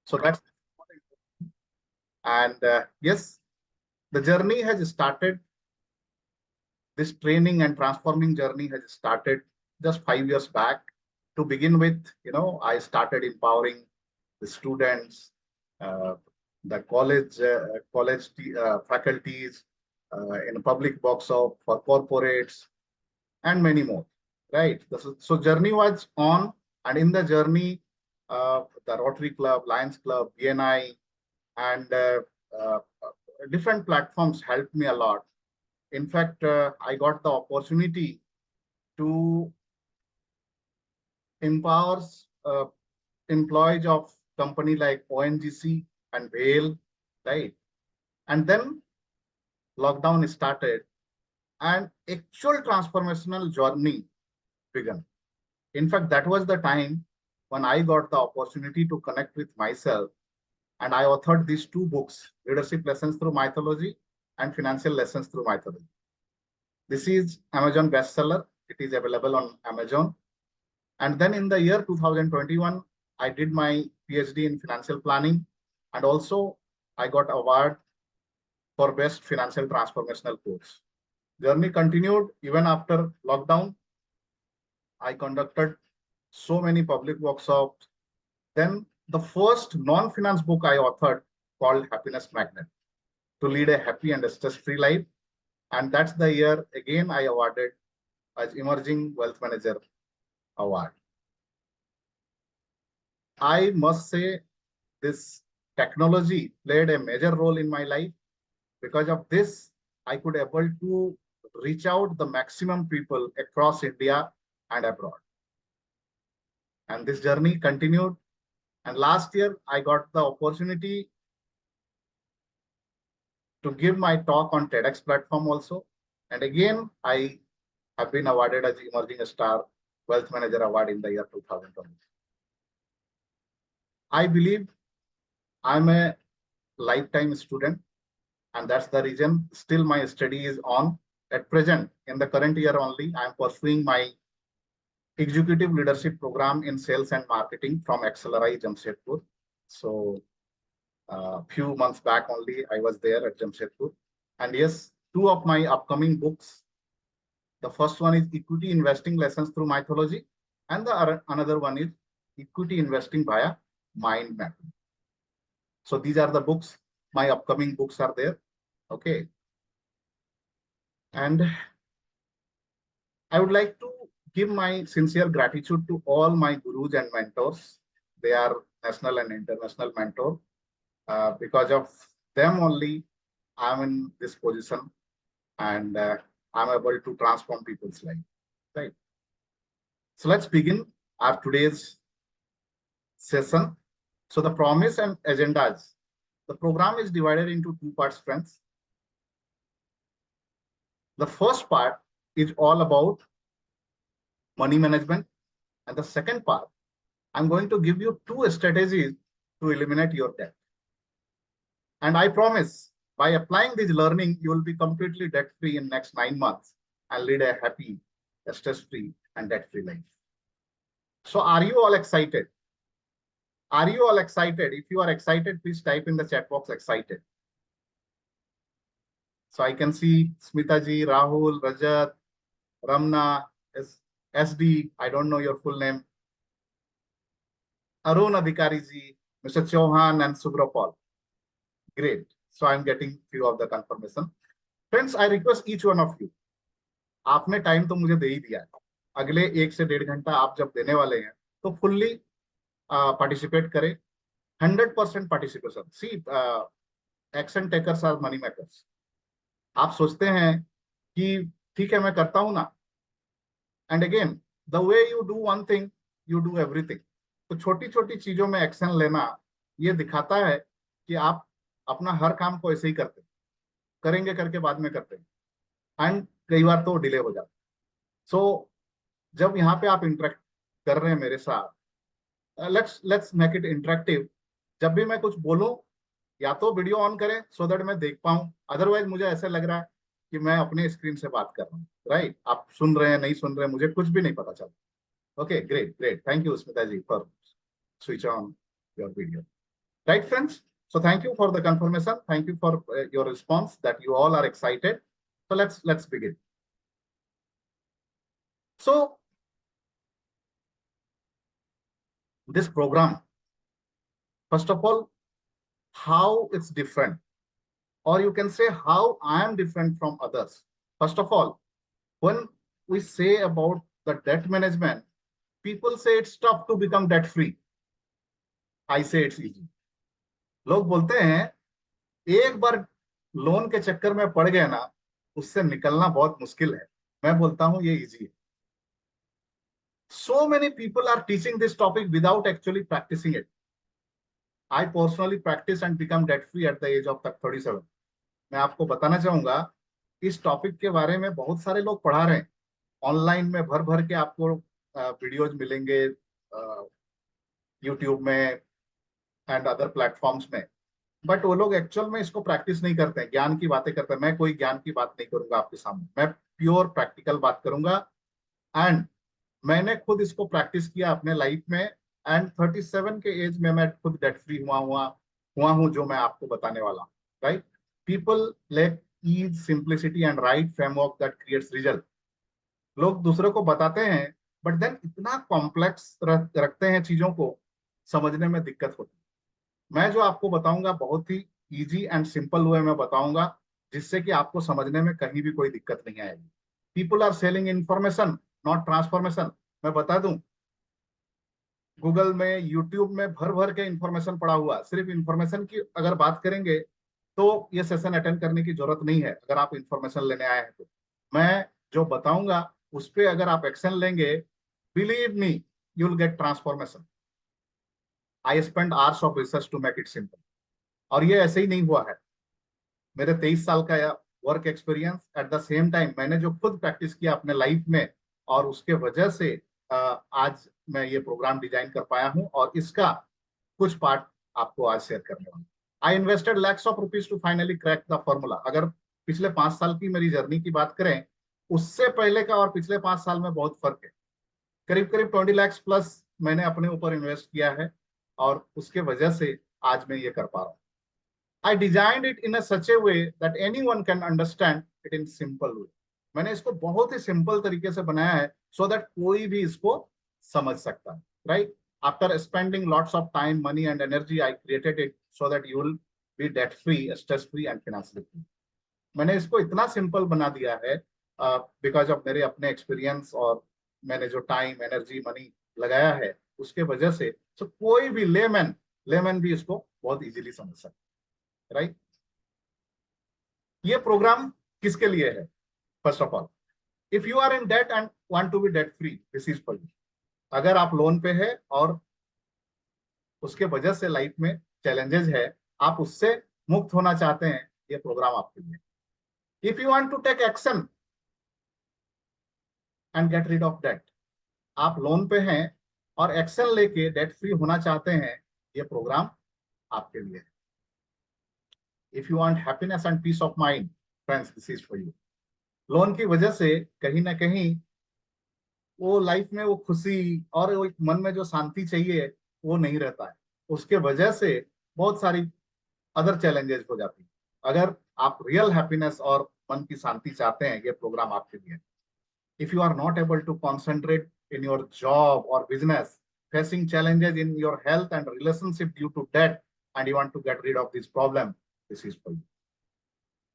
So that's, and yes, the journey has started. This training and transforming journey has started just 5 years back. To begin with, I started empowering the students, uh, the college faculties, in public workshop for corporates, and many more. Right. So journey was on, and in the journey, the Rotary Club, Lions Club, BNI, and uh, different platforms helped me a lot. In fact, I got the opportunity to empower employees of company like ONGC and Vail, right? And then lockdown started, and actual transformational journey began. In fact, that was the time when I got the opportunity to connect with myself, and I authored these two books, Leadership Lessons Through Mythology and Financial Lessons Through Mythology. This is Amazon bestseller. It is available on Amazon. And then in the year 2021, I did my PhD in financial planning, and also I got award for best financial transformational course. Journey continued even after lockdown. I conducted so many public workshops. Then the first non-finance book I authored called Happiness Magnet, to lead a happy and stress-free life. And that's the year again I awarded as Emerging Wealth Manager Award. I must say this technology played a major role in my life. Because of this, I could able to reach out the maximum people across India and abroad. And this journey continued. And last year, I got the opportunity to give my talk on TEDx platform also. And again, I have been awarded as Emerging Star Wealth Manager Award in the year 2020. I believe I'm a lifetime student, and that's the reason still my study is on. At present, in the current year only, I'm pursuing my executive leadership program in sales and marketing from Accelerate Jamshedpur. So a few months back only, I was there at Jamshedpur. And yes, two of my upcoming books. The first one is Equity Investing Lessons Through Mythology, and the another one is Equity Investing via Mind Mapping. So these are the books. My upcoming books are there. Okay. And I would like to give my sincere gratitude to all my gurus and mentors. They are national and international mentor. Because of them only, I'm in this position, and I'm able to transform people's life. Right. So let's begin our today's session. So the promise and agendas. The program is divided into two parts, friends. The first part is all about money management, and the second part, I'm going to give you two strategies to eliminate your debt. And I promise, by applying this learning, you will be completely debt-free in next 9 months and lead a happy, stress-free, and debt-free life. So are you all excited? Are you all excited? If you are excited, please type in the chat box excited. So I can see Smita ji, Rahul, Rajat, Ramna, SD, I don't know your full name, Arun Adhikari ji, Mr. Chauhan, and Subrapal. Great. So I'm getting few of the confirmation. Friends, I request each one of you. आपने time तो मुझे दे ही दिया है. अगले 1 से 1.5 घंटा आप जब देने वाले हैं, तो फुल्ली पार्टिसिपेट करें. 100% participation. See action takers are money makers. आप सोचते हैं कि ठीक है मैं करता हूं ना, and again the way you do one thing you do everything. तो छोटी छोटी चीजों में एक्शन लेना ये दिखाता है कि आप अपना हर काम को ऐसे ही करते हैं, करेंगे करके बाद में करते हैं, एंड कई बार तो डिले हो जाता है. सो जब यहाँ पे आप इंटरेक्ट कर रहे हैं मेरे साथ, लेट्स मेक इट इंटरेक्टिव. जब भी मैं कुछ बोलूं, या तो वीडियो ऑन करें सो दैट मैं देख पाऊं, अदरवाइज मुझे ऐसा लग रहा है कि मैं अपने स्क्रीन से बात कर रहा हूँ. राइट. आप सुन रहे हैं नहीं सुन रहे हैं मुझे कुछ भी नहीं पता चलता. Okay, great great. Thank you Smita ji for switch on your video. Right, friends? So thank you for the confirmation. Thank you for your response that you all are excited. So let's begin. So this program, first of all, how it's different, or you can say how I am different from others. First of all, when we say about the debt management, people say it's tough to become debt free. I say it's easy. लोग बोलते हैं एक बार loan के चक्कर में पड़ गए ना, उससे निकलना बहुत मुश्किल है. मैं बोलता हूं ये इजी है. So many people are teaching this topic without actually practicing it. I personally practice and become debt free at the age of 37. मैं आपको बताना चाहूंगा इस टॉपिक के बारे में बहुत सारे लोग पढ़ा रहे हैं. ऑनलाइन में भर भर के आपको वीडियोज मिलेंगे यूट्यूब में एंड अदर प्लेटफॉर्म्स में. बट वो लोग एक्चुअल में इसको प्रैक्टिस नहीं करते हैं, ज्ञान की बातें करते हैं. मैं कोई ज्ञान की बात नहीं करूंगा आपके सामने, मैं प्योर प्रैक्टिकल बात करूंगा. एंड मैंने खुद इसको प्रैक्टिस किया अपने लाइफ में. एंड 37 के एज में मैं खुद डेट फ्री हुआ हूं जो मैं आपको बताने वाला हूँ. Right? People like ease simplicity and right framework that creates result. लोग दूसरों को बताते हैं बट देन इतना कॉम्प्लेक्स रखते हैं चीजों को, समझने में दिक्कत होती है. मैं जो आपको बताऊंगा बहुत ही इजी एंड सिंपल वे में बताऊंगा, जिससे कि आपको समझने में कहीं भी कोई दिक्कत नहीं आएगी. People are selling information not transformation. मैं बता दूं, गूगल में यूट्यूब में भर भर के इंफॉर्मेशन पड़ा हुआ. सिर्फ इंफॉर्मेशन की अगर बात करेंगे तो ये सेशन अटेंड करने की जरूरत नहीं है. अगर आप इंफॉर्मेशन लेने आए हैं तो मैं जो बताऊंगा उस पर अगर आप एक्शन लेंगे, believe me, you will get transformation. I spend hours of research to make it simple. और ये ऐसे ही नहीं हुआ है. मेरे 23 साल का work experience, eight the same time मैंने जो खुद प्रैक्टिस किया अपने लाइफ में, और उसके वजह से आज मैं ये प्रोग्राम डिजाइन कर पाया हूं और इसका कुछ पार्ट आपको आज शेयर करने वाला हूं. I invested lakhs of rupees to finally crack the formula. अगर पिछले 5 साल की मेरी जर्नी की बात करें, उससे पहले का और पिछले 5 साल में बहुत फर्क है. करीब करीब 20 लाख प्लस मैंने अपने ऊपर इन्वेस्ट किया है और उसके वजह से आज मैं ये कर पा रहा हूँ. I designed it in a such a way that anyone can understand it in simple way. मैंने इसको बहुत ही सिंपल तरीके से बनाया है so that कोई भी इसको समझ सकता है. Right? After spending lots of time, money and energy, I created it so that you will be debt free, stress free and financially free. मैंने इसको इतना सिंपल बना दिया है बिकॉज ऑफ मेरे अपने एक्सपीरियंस और मैंने जो टाइम, एनर्जी, मनी लगाया है उसके वजह से. तो कोई भी लेमन भी इसको बहुत इजीली समझ सकता है. राइट? ये प्रोग्राम किसके लिए है? First of all, if you are in debt and want to be debt free, this is for you. अगर आप लोन पे है और उसके वजह से लाइफ में चैलेंजेस है, आप उससे मुक्त होना चाहते हैं, ये प्रोग्राम आपके लिए. If you want to take action and get rid of debt, आप लोन पे हैं और एक्शन लेके डेट फ्री होना चाहते हैं, ये प्रोग्राम आपके लिए है. If you want happiness and peace of mind, friends, this is for you. Loan की वजह से कहीं ना कहीं वो लाइफ में वो खुशी और वो मन में जो शांति चाहिए वो नहीं रहता है. उसके वजह से बहुत सारी अदर चैलेंजेस हो जाती है. अगर आप रियल हैप्पीनेस और मन की शांति चाहते हैं, ये प्रोग्राम आपके लिए. If you are not able to concentrate in your job और business, facing challenges in your health and relationship due to debt, and you want to get rid of this problem, this is for you.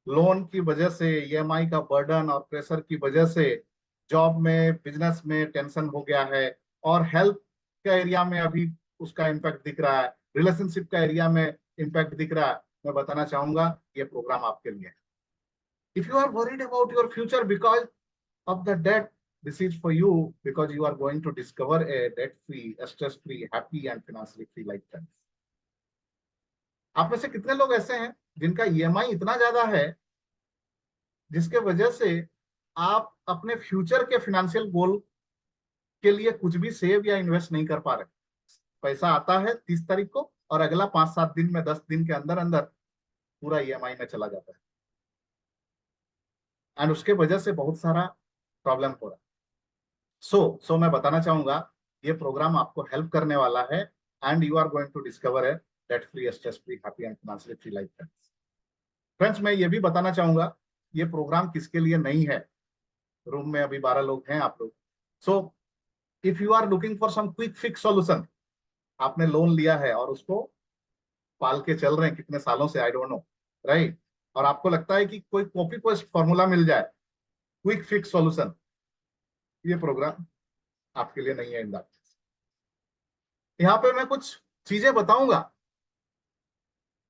Loan की वजह से, EMI का burden और pressure की वजह से job में, बिजनेस में टेंशन हो गया है, और हेल्थ का एरिया में अभी उसका इम्पैक्ट दिख रहा है, रिलेशनशिप का एरिया में इम्पैक्ट दिख रहा है, मैं बताना चाहूंगा ये प्रोग्राम आपके लिए है. If you are worried about your future because of the debt, this is for you, because you are going to discover a debt free, stress free, happy and financially free lifestyle. आप में से कितने लोग ऐसे हैं जिनका EMI इतना ज्यादा है जिसके वजह से आप अपने फ्यूचर के फाइनेंशियल गोल के लिए कुछ भी सेव या इन्वेस्ट नहीं कर पा रहे? पैसा आता है 30 तारीख को और अगला 5-7 दिन में, 10 दिन के अंदर अंदर पूरा ईएमआई में चला जाता है, एंड उसके वजह से बहुत सारा प्रॉब्लम हो रहा है. सो मैं बताना चाहूंगा ये प्रोग्राम आपको हेल्प करने वाला है, and you are going to discover debt free, stress free, happy and financially free life. Friends, मैं ये भी बताना चाहूंगा, ये प्रोग्राम किसके लिए नहीं है। रूम में अभी 12 लोग हैं आप लोग। So if you are looking for some quick fix solution, आपने लोन लिया है और उसको पाल के चल रहे हैं कितने सालों से, आई डोंट नो, राइट, और आपको लगता है कि कोई कॉपी पेस्ट फॉर्मूला मिल जाए, क्विक फिक्स सॉल्यूशन, ये प्रोग्राम आपके लिए नहीं है। इन दैट, यहाँ पे मैं कुछ चीजें बताऊंगा,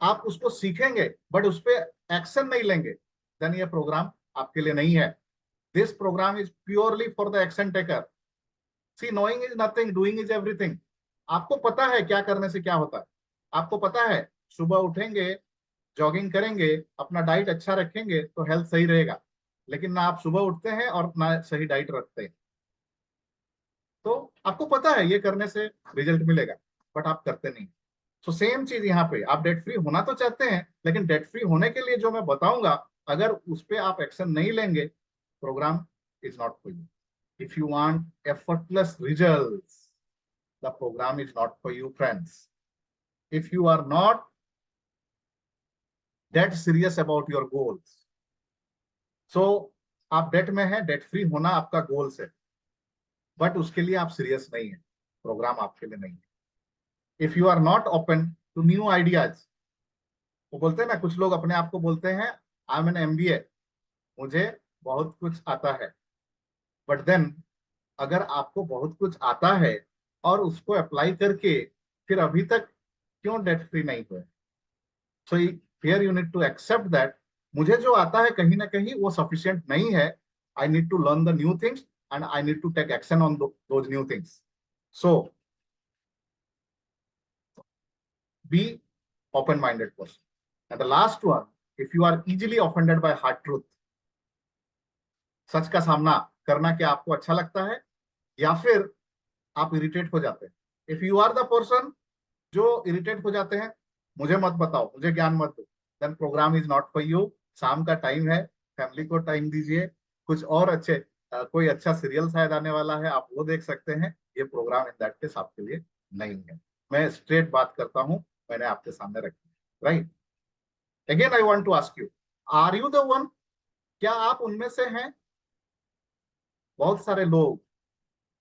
आप उसको सीखेंगे बट उस पर एक्शन नहीं लेंगे, देन ये प्रोग्राम आपके लिए नहीं है। This program is purely for the action taker. See, knowing is nothing, doing is everything. आपको पता है क्या करने से क्या होता है, आपको पता है सुबह उठेंगे, जॉगिंग करेंगे, अपना डाइट अच्छा रखेंगे तो हेल्थ सही रहेगा, लेकिन ना आप सुबह उठते हैं और ना सही डाइट रखते हैं। तो आपको पता है ये करने से रिजल्ट मिलेगा, बट आप करते नहीं। सो सेम चीज यहाँ पे, आप डेट फ्री होना तो चाहते हैं, लेकिन डेट फ्री होने के लिए जो मैं बताऊंगा, अगर उस पर आप एक्शन नहीं लेंगे, program is not for you. If you want effortless results, the program is not for you friends. If you are not that serious about your goals, so आप डेट में है, डेट फ्री होना आपका goals है, but उसके लिए आप serious नहीं है, प्रोग्राम आपके लिए नहीं है। If you are not open to new ideas, वो बोलते हैं ना, कुछ लोग अपने आप को बोलते हैं आई एम एन एमबीए, मुझे बहुत कुछ आता है, बट देन अगर आपको बहुत कुछ आता है और उसको अप्लाई करके फिर अभी तक क्यों डेट फ्री नहीं हुए, so here you need to accept that मुझे जो आता है कहीं ना कहीं वो सफिशिएंट नहीं है। I need to learn the new things and I need to take action on those new things. So be open-minded person. And the last one, if you are easily offended by hard truth, सच का सामना करना क्या आपको अच्छा लगता है या फिर आप इरिटेट हो जाते हैं? If you are the person जो इरिटेट हो जाते हैं, मुझे मत बताओ, मुझे ज्ञान मत दो, then program is not for you. शाम का टाइम है, फैमिली को टाइम दीजिए, कुछ और अच्छे कोई अच्छा सीरियल शायद आने वाला है, आप वो देख सकते हैं। ये प्रोग्राम इन दैट केस आपके लिए नहीं है। मैं स्ट्रेट बात करता हूँ, मैंने आपके सामने रखी, right. Again I want to ask you, are you the one? क्या आप उनमें से हैं? बहुत सारे लोग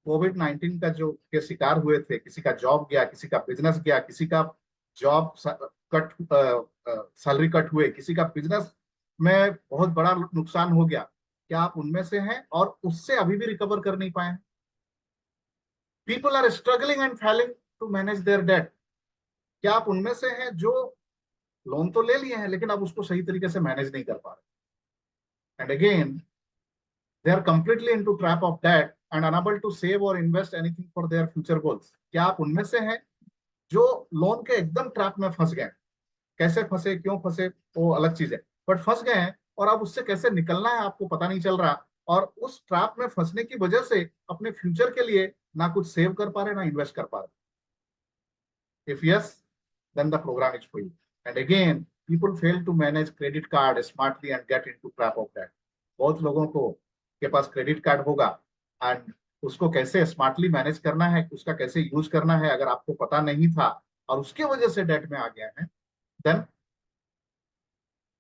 कोविड-19 का जो के शिकार हुए थे, किसी का जॉब गया, किसी का बिजनेस गया, किसी का जॉब कट, सैलरी कट हुए, किसी का बिजनेस में बहुत बड़ा नुकसान हो गया। क्या आप उनमें से हैं और उससे अभी भी रिकवर कर नहीं पाए? People are struggling and failing to manage their debt. क्या आप उनमें से हैं जो लोन तो ले लिए हैं लेकिन अब उसको सही तरीके से मैनेज नहीं कर पा रहे? And again they are completely into trap of debt and unable to save or invest anything for their future goals. क्या आप उनमें से हैं जो लोन के एकदम ट्रैप में फंस गए? कैसे फंसे, क्यों फंसे, वो अलग चीज है, बट फंस गए हैं और अब उससे कैसे निकलना है आपको पता नहीं चल रहा, और उस ट्रैप में फंसने की वजह से अपने फ्यूचर के लिए ना कुछ सेव कर पा रहे ना इन्वेस्ट कर पा रहे। If yes, then the program is for you. And again, people fail to manage credit card smartly and get into trap of that. बहुत लोगों को के पास क्रेडिट कार्ड होगा एंड उसको कैसे स्मार्टली मैनेज करना है, उसका कैसे यूज करना है, अगर आपको पता नहीं था और उसके वजह से डेट में आ गया है, देन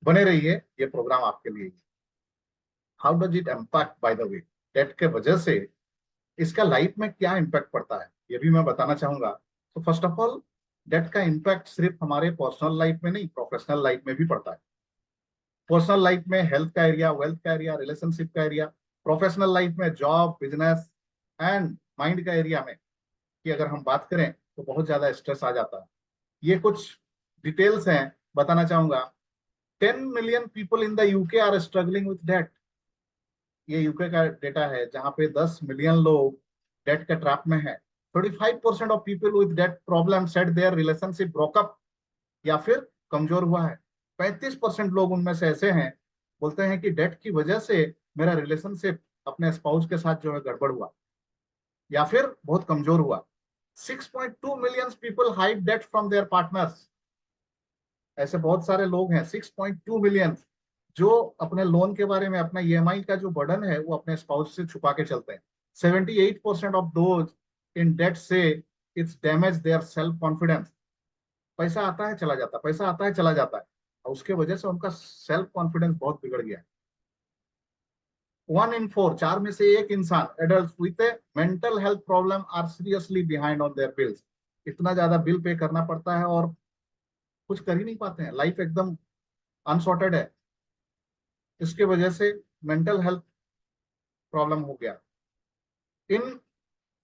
बने रहिए, ये प्रोग्राम आपके लिए। How does it impact, by the way, debt के वजह से इसका लाइफ में क्या इम्पैक्ट पड़ता है, ये भी मैं बताना चाहूंगा। तो फर्स्ट ऑफ ऑल, डेट का इम्पैक्ट सिर्फ हमारे पर्सनल लाइफ में नहीं, प्रोफेशनल लाइफ में भी पड़ता है। पर्सनल लाइफ में हेल्थ का एरिया, वेल्थ का एरिया, रिलेशनशिप का एरिया, प्रोफेशनल लाइफ में जॉब, बिजनेस एंड माइंड का एरिया में कि अगर हम बात करें तो बहुत ज्यादा स्ट्रेस आ जाता है। ये कुछ डिटेल्स हैं, बताना चाहूंगा। 10 million people in the UK are struggling with debt. ये यूके का डेटा है जहां पे 10 मिलियन लोग डेट के ट्रैप में है। 35% of people with debt problem said their relationship broke up या फिर कमजोर हुआ है। 35% लोग उनमें से ऐसे हैं, बोलते हैं कि डेट की वजह से मेरा रिलेशनशिप अपने स्पाउस के साथ जो है गड़बड़ हुआ या फिर बहुत कमजोर हुआ। 6.2 million people hide debt from their partners. ऐसे बहुत सारे लोग हैं, 6.2 मिलियन, जो अपने लोन के बारे में, अपना ईएमआई का जो बर्डन है वो अपने स्पाउस से छुपा के चलते हैं। 78% ऑफ दोज इन डेट से it's damage their self confidence. पैसा आता है चला जाता है, पैसा आता है चला जाता है, और उसके वजह से उनका सेल्फ कॉन्फिडेंस बहुत बिगड़ गया। 1 in 4, 4 में से एक इंसान adult with a mental health problem are seriously behind on their bills. इतना ज्यादा बिल पे करना पड़ता है और कुछ कर ही नहीं पाते हैं, लाइफ एकदम अनसॉर्टेड है। इसके वजह से मेंटल हेल्थ प्रॉब्लम हो गया। इन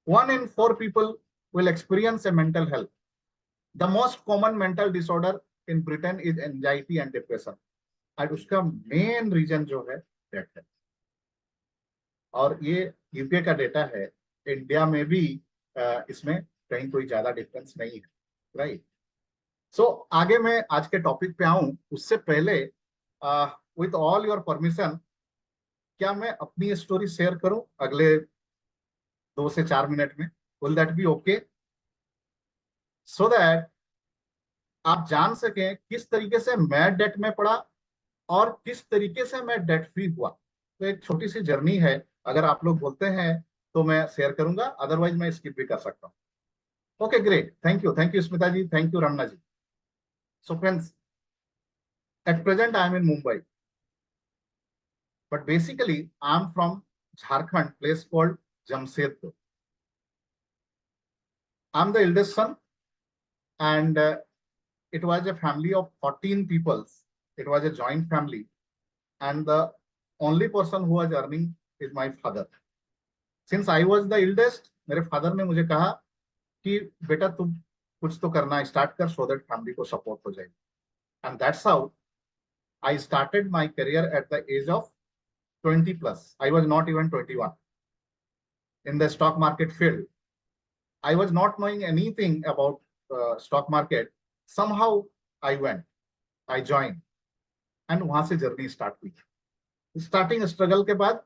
1 in 4 people will experience a mental health. The most common mental disorder in Britain is anxiety and depression. और उसका मेन रीजन जो है डेट है। और ये यूके का डेटा है, इंडिया में भी इसमें कहीं कोई ज्यादा डिफरेंस नहीं है, राइट। सो आगे मैं आज के टॉपिक पे आऊं उससे पहले विथ ऑल योर परमिशन, क्या मैं अपनी स्टोरी शेयर करूं अगले 2 से 4 मिनट में? Will that be okay? So that आप जान सकें किस तरीके से मैं डेट में पड़ा और किस तरीके से मैं डेट फ्री हुआ। तो एक छोटी सी जर्नी है, अगर आप लोग बोलते हैं तो मैं शेयर करूंगा, अदरवाइज मैं स्किप भी कर सकता हूँ। Okay great, thank you Smita ji, thank you Ramana ji. So friends, at present I am in Mumbai, but basically I am from Jharkhand, place called Jamshedpur. I am the eldest son and it was a family of 14 people. It was a joint family, and the only person who was earning is my father. Since I was the eldest, मेरे father ने मुझे कहा कि बेटा तुम कुछ तो करना स्टार्ट कर, सो दैट फैमिली को सपोर्ट हो जाएगी। And that's how I started my career at the age of 20 plus. I was not even 21 in the stock market field. I was not knowing anything about stock market. Somehow I went, I joined, and वहां से journey start हुई। Starting struggle के बाद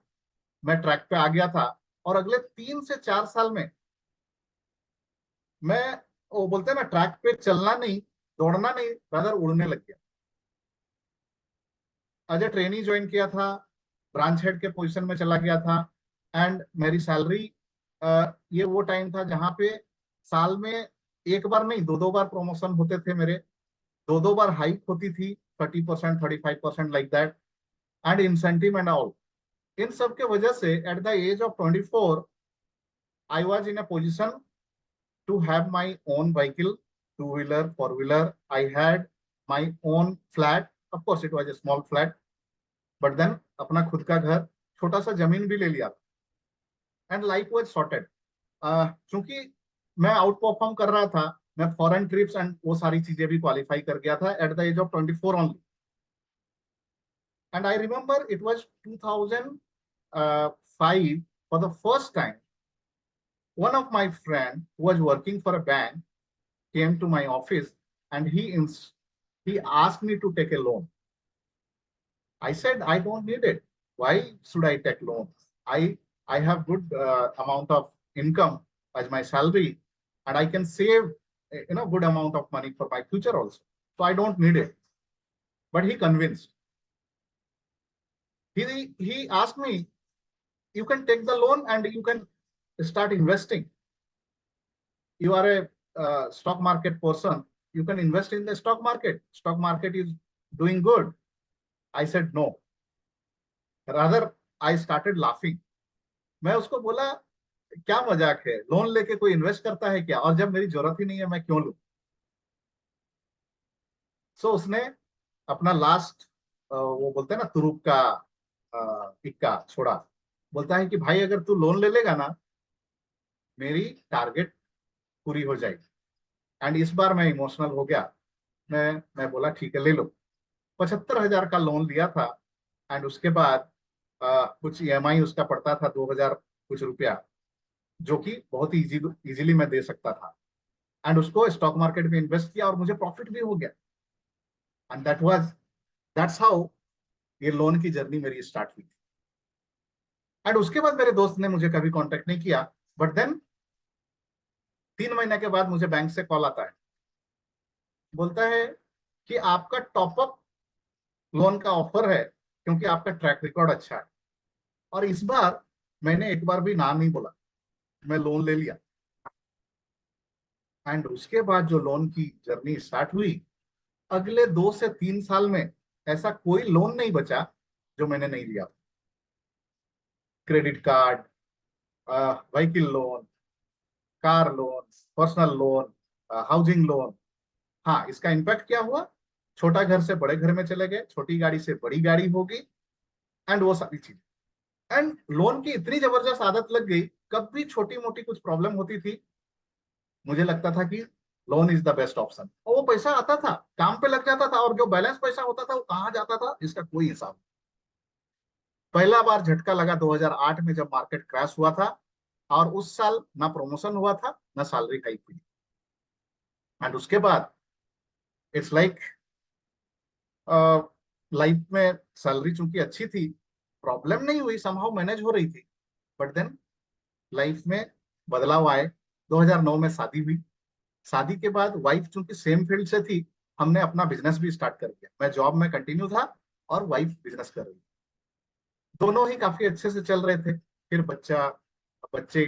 मैं track पे आ गया था, और अगले 3 से 4 साल में मैं, वो बोलते हैं ना, ट्रैक पे चलना नहीं, दौड़ना नहीं, रादर उड़ने लग गया। एज ए ट्रेनी ज्वाइन किया था, ब्रांच हेड के पोजीशन में चला गया था, एंड मेरी सैलरी, ये वो टाइम था जहां पे साल में एक बार नहीं, दो दो बार प्रमोशन होते थे मेरे, दो दो बार हाइक होती थी, 30%, 35% like that, and incentive and all. इन सब के वजह से at the age of 24 I was in a position to have my own vehicle, two-wheeler, four-wheeler. I had my own flat. Of course, it was a small flat, but then अपना खुद का घर, छोटा सा जमीन भी ले लिया, एंड लाइफ वाज सॉर्टेड। क्योंकि मैं आउट परफॉर्म कर रहा था, मैं फॉरेन ट्रिप्स एंड वो सारी चीजें भी क्वालिफाई कर गया था at the age of 24 only. And I remember it was 2005 for the first time one of my friend who was working for a bank came to my office, and he asked me to take a loan. I said I don't need it. Why should I take loan? I have good amount of income as my salary, and I can save good amount of money for my future also. So I don't need it. But he convinced. He asked me, you can take the loan and you can start investing. You are a stock market person, you can invest in the stock market. Stock market is doing good. I said no. Rather, I started laughing. मैं उसको बोला, क्या मजाक है, loan लेके कोई invest करता है क्या, और जब मेरी जरूरत ही नहीं है मैं क्यों लूं। सो उसने अपना लास्ट, वो बोलते हैं ना, तुरुप का इक्का छोड़ा। बोलता है कि भाई अगर तू लोन ले लेगा ना, मेरी टारगेट पूरी हो जाएगी। एंड इस बार मैं इमोशनल हो गया। मैं बोला ठीक है ले लो। 75,000 का लोन लिया था, एंड उसके बाद कुछ ईएमआई उसका पड़ता था 2,000 कुछ रुपया, जो कि बहुत ही इजीली मैं दे सकता था। एंड उसको स्टॉक मार्केट में इन्वेस्ट किया और मुझे प्रॉफिट भी हो गया। एंड दैट्स हाउ ये लोन की जर्नी मेरी स्टार्ट हुई। एंड उसके बाद मेरे दोस्त ने मुझे कभी कांटेक्ट नहीं किया, बट देन 3 महीने के बाद मुझे बैंक से कॉल आता है, बोलता है कि आपका टॉपअप लोन का ऑफर है, क्योंकि आपका ट्रैक रिकॉर्ड अच्छा है। और इस बार मैंने एक बार भी ना नहीं बोला, मैं लोन ले लिया। एंड उसके बाद जो लोन की जर्नी स्टार्ट हुई, अगले 2 से 3 साल में ऐसा कोई लोन नहीं बचा जो मैंने नहीं लिया। Credit card, vehicle loan, car loan, personal loan, housing loan. हाँ, इसका इम्पैक्ट क्या हुआ? छोटा घर से बड़े घर में चले गए, छोटी गाड़ी से बड़ी गाड़ी होगी, एंड वो सारी चीज। एंड लोन की इतनी जबरदस्त आदत लग गई, कब भी छोटी मोटी कुछ प्रॉब्लम होती थी, मुझे लगता था कि loan is the best option. और वो पैसा आता था, काम पे लग जाता था, और जो बैलेंस पैसा होता था वो कहाँ जाता था इसका कोई हिसाब नहीं। पहला बार झटका लगा 2008 में, जब मार्केट क्रैश हुआ था, और उस साल ना प्रमोशन हुआ था, ना सैलरी हाइक हुई। एंड उसके बाद इट्स लाइक, लाइफ में सैलरी चूंकि अच्छी थी, प्रॉब्लम नहीं हुई, समहाउ मैनेज हो रही थी। बट देन लाइफ में बदलाव आए। 2009 में शादी हुई। शादी के बाद वाइफ चूंकि सेम फील्ड से थी, हमने अपना बिजनेस भी स्टार्ट कर दिया। मैं जॉब में कंटिन्यू था और वाइफ बिजनेस कर रही थी। दोनों ही काफी अच्छे से चल रहे थे। फिर बच्चे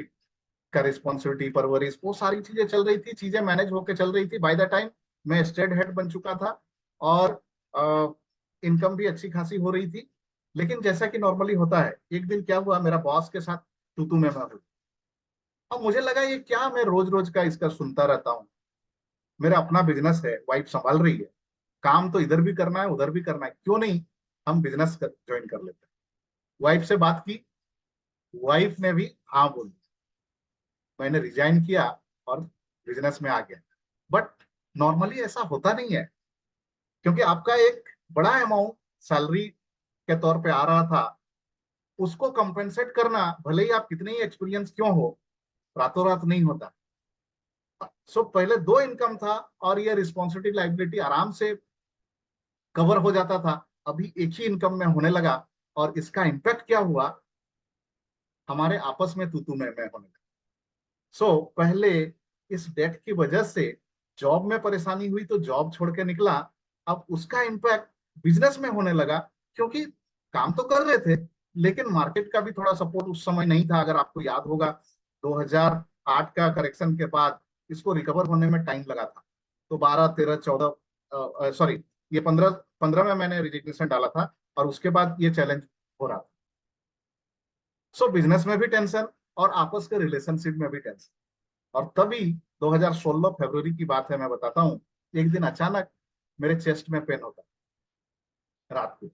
का रिस्पॉन्सिबिलिटी, परवरिश, वो सारी चीजें चल रही थी, चीजें मैनेज होकर चल रही थी। बाय द टाइम मैं स्टेट हेड बन चुका था, और इनकम भी अच्छी खासी हो रही थी। लेकिन जैसा कि नॉर्मली होता है, एक दिन क्या हुआ, मेरा बॉस के साथ तू मैं हुई। अब मुझे लगा ये क्या, मैं रोज रोज का इसका सुनता रहता हूँ। मेरा अपना बिजनेस है, वाइफ संभाल रही है, काम तो इधर भी करना है उधर भी करना है, क्यों नहीं हम बिजनेस ज्वाइन कर लेते हैं। वाइफ से बात की, वाइफ ने भी हाँ बोल दी। मैंने रिजाइन किया और बिजनेस में आ गया। बट नॉर्मली ऐसा होता नहीं है, क्योंकि आपका एक बड़ा अमाउंट सैलरी के तौर पे आ रहा था, उसको कंपेंसेट करना, भले ही आप कितने ही एक्सपीरियंस क्यों हो, रातों रात नहीं होता। सो पहले दो इनकम था, और ये रिस्पॉन्सिबिलिटी लाइबिलिटी आराम से कवर हो जाता था। अभी एक ही इनकम में होने लगा, और इसका इम्पैक्ट क्या हुआ, हमारे आपस में तू मैं होने लगा। पहले इस डेट की वजह से जॉब में परेशानी हुई, तो जॉब छोड़ के निकला। अब उसका इम्पैक्ट बिजनेस में होने लगा, क्योंकि काम तो कर रहे थे, लेकिन मार्केट का भी थोड़ा सपोर्ट उस समय नहीं था। अगर आपको याद होगा, 2008 का करेक्शन के बाद इसको रिकवर होने में टाइम लगा था। तो 12, 13, 14, सॉरी, ये 15 15 में मैंने रिजिग्नेशन डाला था, और उसके बाद ये चैलेंज हो रहा था। बिजनेस में भी टेंशन, और आपस के रिलेशनशिप में भी टेंशन। और तभी 2016 फरवरी की बात है, मैं बताता हूँ। एक दिन अचानक मेरे चेस्ट में पेन होता है रात को।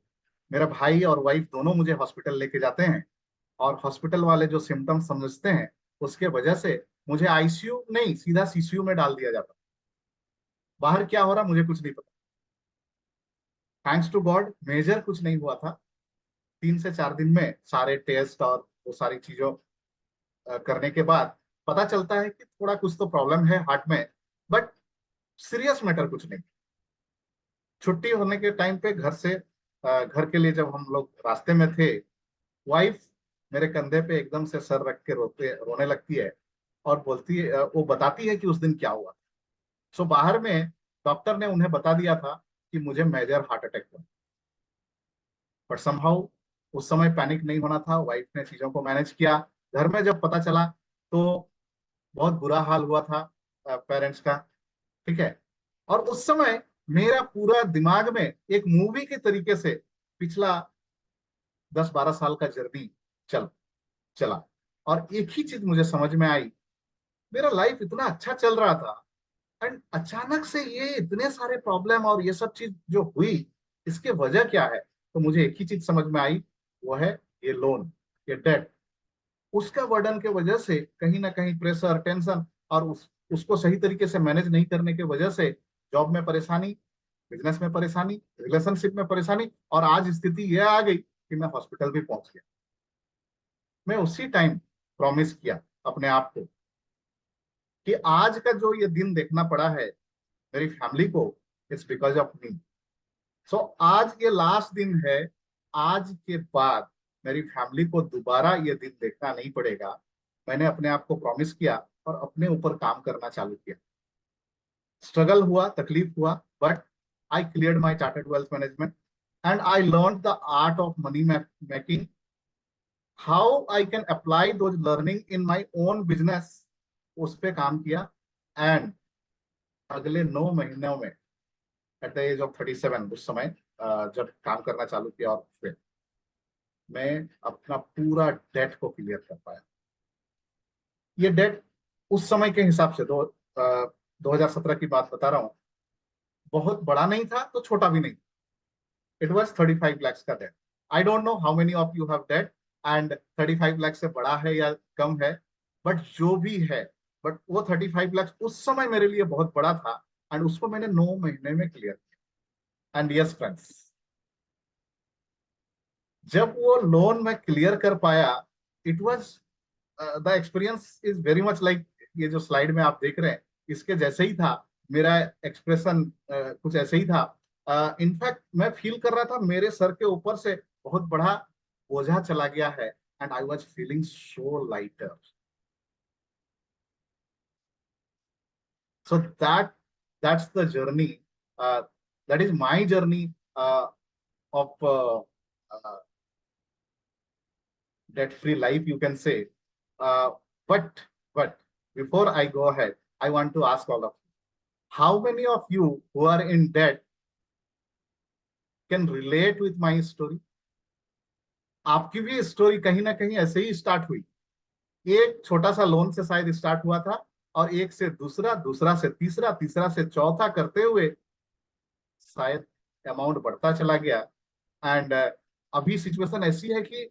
मेरा भाई और वाइफ दोनों मुझे हॉस्पिटल लेके जाते हैं, और हॉस्पिटल वाले जो सिम्टम्स समझते हैं, उसके वजह से मुझे आईसीयू नहीं, सीधा सीसीयू में डाल दिया जाता। बाहर क्या हो रहा मुझे कुछ नहीं पता। थैंक्स टू गॉड, मेजर कुछ नहीं हुआ था। 3 से 4 दिन में सारे टेस्ट और वो सारी चीजों करने के बाद पता चलता है कि थोड़ा कुछ तो प्रॉब्लम है हार्ट में, बट सीरियस मैटर कुछ नहीं। छुट्टी होने के टाइम पे घर से, घर के लिए जब हम लोग रास्ते में थे, वाइफ मेरे कंधे पे एकदम से सर रख के रोने लगती है, और बोलती है, वो बताती है कि उस दिन क्या हुआ। बाहर में डॉक्टर ने उन्हें बता दिया था कि मुझे मेजर हार्ट अटैक हुआ। बट समहाउ उस समय पैनिक नहीं होना था, वाइफ ने चीजों को मैनेज किया। घर में जब पता चला, तो बहुत बुरा हाल हुआ था पेरेंट्स का। ठीक है। और उस समय मेरा पूरा दिमाग में एक मूवी के तरीके से पिछला 10-12 साल का जर्नी चल चला। और एक ही चीज मुझे समझ में आई, मेरा लाइफ इतना अच्छा चल रहा था, एंड अचानक से ये इतने सारे प्रॉब्लम और ये सब चीज जो हुई, इसके वजह क्या है? तो मुझे एक ही चीज समझ में आई, वो है ये लोन, ये डेट। उसका वर्डन के वजह से कहीं ना कहीं प्रेशर, टेंशन, और उसको सही तरीके से मैनेज नहीं करने के वजह से जॉब में परेशानी, बिजनेस में परेशानी, रिलेशनशिप में परेशानी, और आज स्थिति यह आ गई कि मैं हॉस्पिटल भी पहुंच गया। मैं उसी टाइम प्रॉमिस किया अपने आप को कि आज का जो ये दिन देखना पड़ा है मेरी फैमिली को, इट्स बिकॉज ऑफ मी। आज ये लास्ट दिन है। आज के बाद मेरी फैमिली को दोबारा ये दिन देखना नहीं पड़ेगा। मैंने अपने आप को प्रॉमिस किया, और अपने ऊपर काम करना चालू किया। स्ट्रगल हुआ, तकलीफ हुआ, but I cleared my chartered wealth management, and I learn the art of money making, how I can apply those learning in my own business. उस पर काम किया, एंड अगले 9 महीनों में एट द एज ऑफ 37, उस समय जब काम करना चालू किया, और फिर मैं अपना पूरा डेट को क्लियर कर पाया। ये डेट उस समय के हिसाब से 2017 की बात बता रहा हूँ, बहुत बड़ा नहीं था तो छोटा भी नहीं। इट वॉज 35 lakhs का डेट। I don't know how many of you have debt and 35 lakh से बड़ा है या कम है, बट जो भी है, बट वो 35 lakhs उस समय मेरे लिए बहुत बड़ा था, एंड उसको मैंने 9 महीने में क्लियर किया। एंड यस फ्रेंड्स, जब वो लोन मैं क्लियर कर पाया, it was the experience is very much like ये जो स्लाइड में आप देख रहे हैं, इसके जैसे ही था। मेरा एक्सप्रेशन कुछ ऐसे ही था। इनफैक्ट मैं फील कर रहा था मेरे सर के ऊपर से बहुत बड़ा बोझा चला गया है, and I was feeling so lighter. So that's the journey, that is my journey of debt free life, you can say. uh, but but before I go ahead, I want to ask all of you, how many of you who are in debt can relate with my story? आपकी भी story कहीं ना कहीं ऐसे ही start हुई। एक छोटा सा लोन से शायद स्टार्ट हुआ था, और एक से दूसरा, दूसरा से तीसरा, तीसरा से चौथा करते हुए शायद अमाउंट बढ़ता चला गया। एंड अभी सिचुएशन ऐसी है कि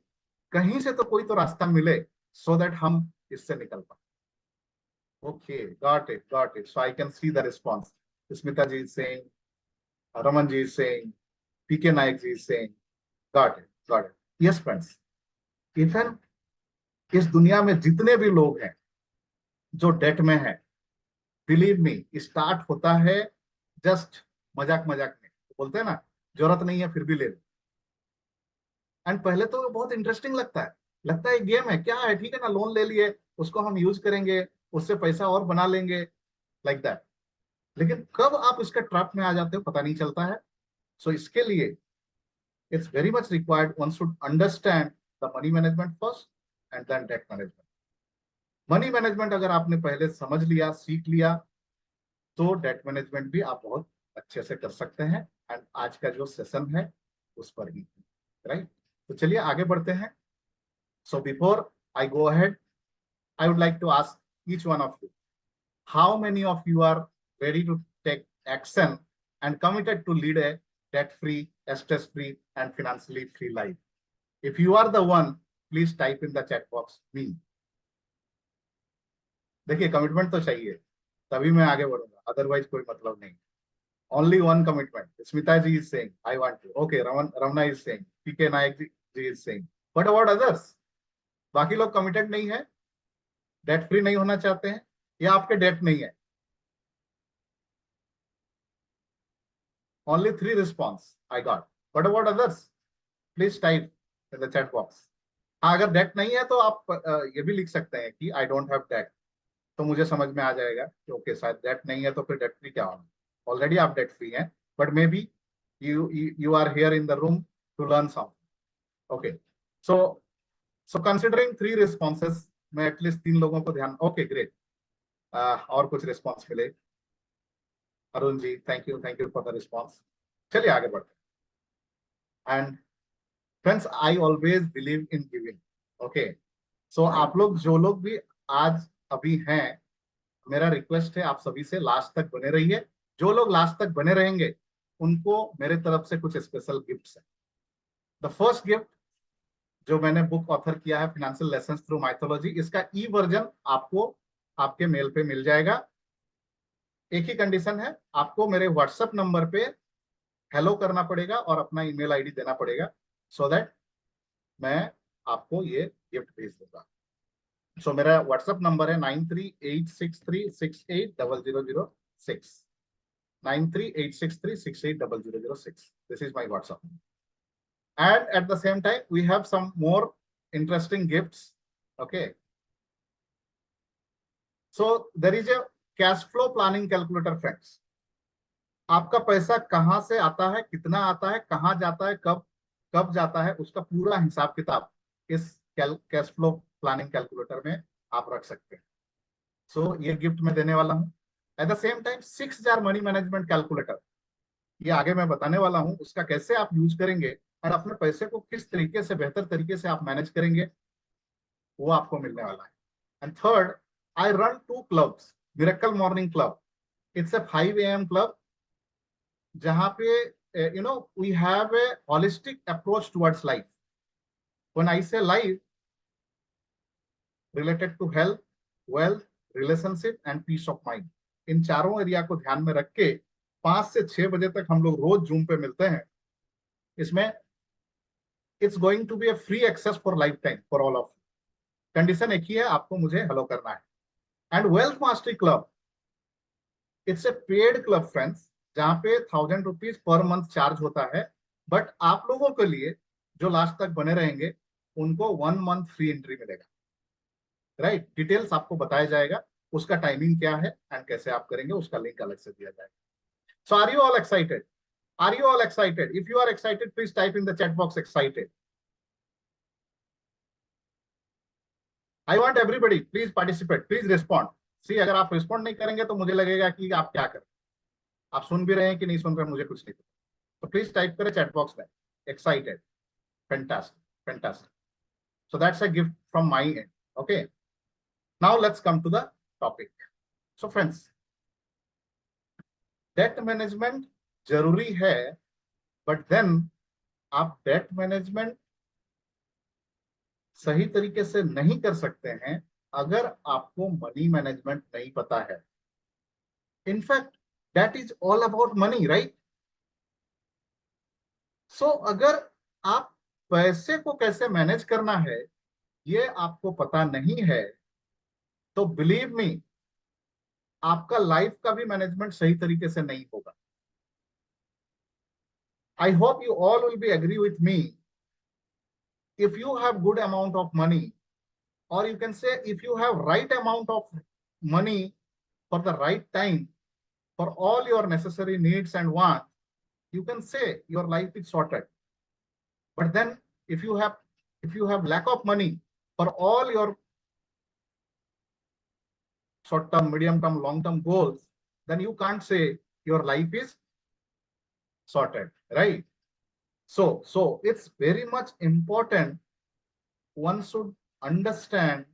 कहीं से तो कोई तो रास्ता मिले, सो दैट हम इससे निकल पाए। Okay, got it. So I can see the response. Smita ji is saying, Raman ji is saying, PK Nayak ji is saying, got it. Yes, friends. Even इस दुनिया में जितने भी लोग हैं जो डेट में हैं, बिलीव मी, स्टार्ट होता है जस्ट मजाक मजाक में। बोलते हैं ना, जरूरत नहीं है फिर भी ले लो। एंड पहले तो वो बहुत इंटरेस्टिंग लगता है गेम है, क्या है, ठीक है ना, लोन ले लिए, उसको हम यूज करेंगे, उससे पैसा और बना लेंगे, लाइक दैट। लेकिन कब आप इसके ट्रैप में आ जाते हो पता नहीं चलता है। सो इसके लिए it's very much required, one should understand the money management first and then debt management. Money management अगर आपने पहले समझ लिया, सीख लिया, तो डेट मैनेजमेंट भी आप बहुत अच्छे से कर सकते हैं। एंड आज का जो सेशन है उस पर ही, राइट। तो चलिए आगे बढ़ते हैं। So before I go ahead, I would like to ask each one of you, how many of you are ready to take action and committed to lead a debt-free, stress-free, and financially free life? If you are the one, please type in the chat box me. देखिए, commitment तो चाहिए, तभी मैं आगे बढ़ूंगा, otherwise कोई मतलब नहीं। Only one commitment. Smita ji is saying I want to, okay, Ramana is saying, PK Nayak ji is saying, but about others? बाकी लोग कमिटेड नहीं है, डेट फ्री नहीं होना चाहते हैं, या आपके डेट नहीं है? Only 3 response I got. What about others? Please type in the chat box. हाँ, अगर डेट नहीं है तो आप ये भी लिख सकते हैं कि आई डोंट हैव डेट, तो मुझे समझ में आ जाएगा कि ओके, शायद डेट नहीं है, तो फिर डेट फ्री क्या होना। ऑलरेडी आप डेट फ्री हैं, but may be you are here in the room to learn something. Okay, so so considering 3 responses, मैं एटलीस्ट 3 लोगों को ध्यान, ओके ग्रेट। और कुछ रिस्पॉन्स मिले? Arun ji, thank you for the response. चलिए आगे बढ़ते हैं। And friends, I always believe in giving. Okay, so आप लोग जो लोग भी आज अभी हैं, मेरा रिक्वेस्ट है आप सभी से, लास्ट तक बने रहिए। जो लोग लास्ट तक बने रहेंगे उनको मेरे तरफ से कुछ स्पेशल गिफ्ट्स हैं। द फर्स्ट गिफ्ट जो मैंने बुक ऑथर किया है, फाइनेंशियल लेसन्स थ्रू माइथोलॉजी, इसका ई वर्जन आपको आपके मेल पे मिल जाएगा। एक ही कंडीशन है, आपको मेरे व्हाट्सएप नंबर पे हेलो करना पड़ेगा और अपना ईमेल आईडी देना पड़ेगा, सो दैट मैं आपको ये गिफ्ट भेज दूंगा। सो मेरा व्हाट्सएप नंबर है 9386368006, 9386368006। This is my WhatsApp, and at the same time we have some more interesting gifts. Okay, so there is a cash flow planning calculator friends. आपका पैसा कहाँ से आता है, कितना आता है, कहाँ जाता है, कब कब जाता है, उसका पूरा हिसाब किताब इस कैश फ्लो प्लानिंग कैलकुलेटर में आप रख सकते हैं। सो ये गिफ्ट मैं देने वाला हूँ, eight the same time 6 jar money management calculator, ये आगे मैं बताने वाला हूं, उसका कैसे आप यूज करेंगे और अपने पैसे को किस तरीके से बेहतर तरीके से आप मैनेज करेंगे, वो आपको मिलने वाला है। And third, I run 2 clubs, miracle morning club, it's a 5 AM club, जहां पे we have a holistic approach towards life. When I say life, related to health, wealth, relationship and peace of mind, इन चारों area को ध्यान में रख के 5 से 6 बजे तक हम लोग रोज जूम पे मिलते हैं। इसमें it's going to be a free access for life time for all of. Condition एक ही है, आपको मुझे हेलो करना है। And wealth mastery club, it's a paid club friends, जहां पे 1,000 रुपीज पर मंथ चार्ज होता है, बट आप लोगों के लिए जो लास्ट तक बने रहेंगे उनको 1 मंथ फ्री एंट्री मिलेगा। राइट, डिटेल्स आपको बताया जाएगा, उसका टाइमिंग क्या है एंड कैसे आप करेंगे, उसका लिंक अलग से दिया जाएगा। So are you all excited? Are you all excited? If you are excited, please type in the chat box excited. I want everybody, please participate, please respond. See, अगर आप रिस्पॉन्ड नहीं करेंगे तो मुझे लगेगा कि आप क्या करें, आप सुन भी रहे हैं कि नहीं सुन रहे हैं, मुझे कुछ नहीं पता। तो प्लीज टाइप करें चैट बॉक्स में excited. Fantastic, fantastic. So that's a gift from my end. Okay. Now let's come to the topic. So friends, debt management जरूरी है, but then आप debt management सही तरीके से नहीं कर सकते हैं अगर आपको मनी मैनेजमेंट नहीं पता है। In fact that is all about money, right? So अगर आप पैसे को कैसे मैनेज करना है ये आपको पता नहीं है, तो बिलीव मी, आपका लाइफ का भी मैनेजमेंट सही तरीके से नहीं होगा। I hope you all will be agree with me. If you have good amount of money, or you can say if you have right amount of money for the right time for all your necessary needs and wants, you can say your life is sorted. But then if you have lack of money for all your short term, medium term, long term goals, then you can't say your life is sorted, right? So it's very much important, one should understand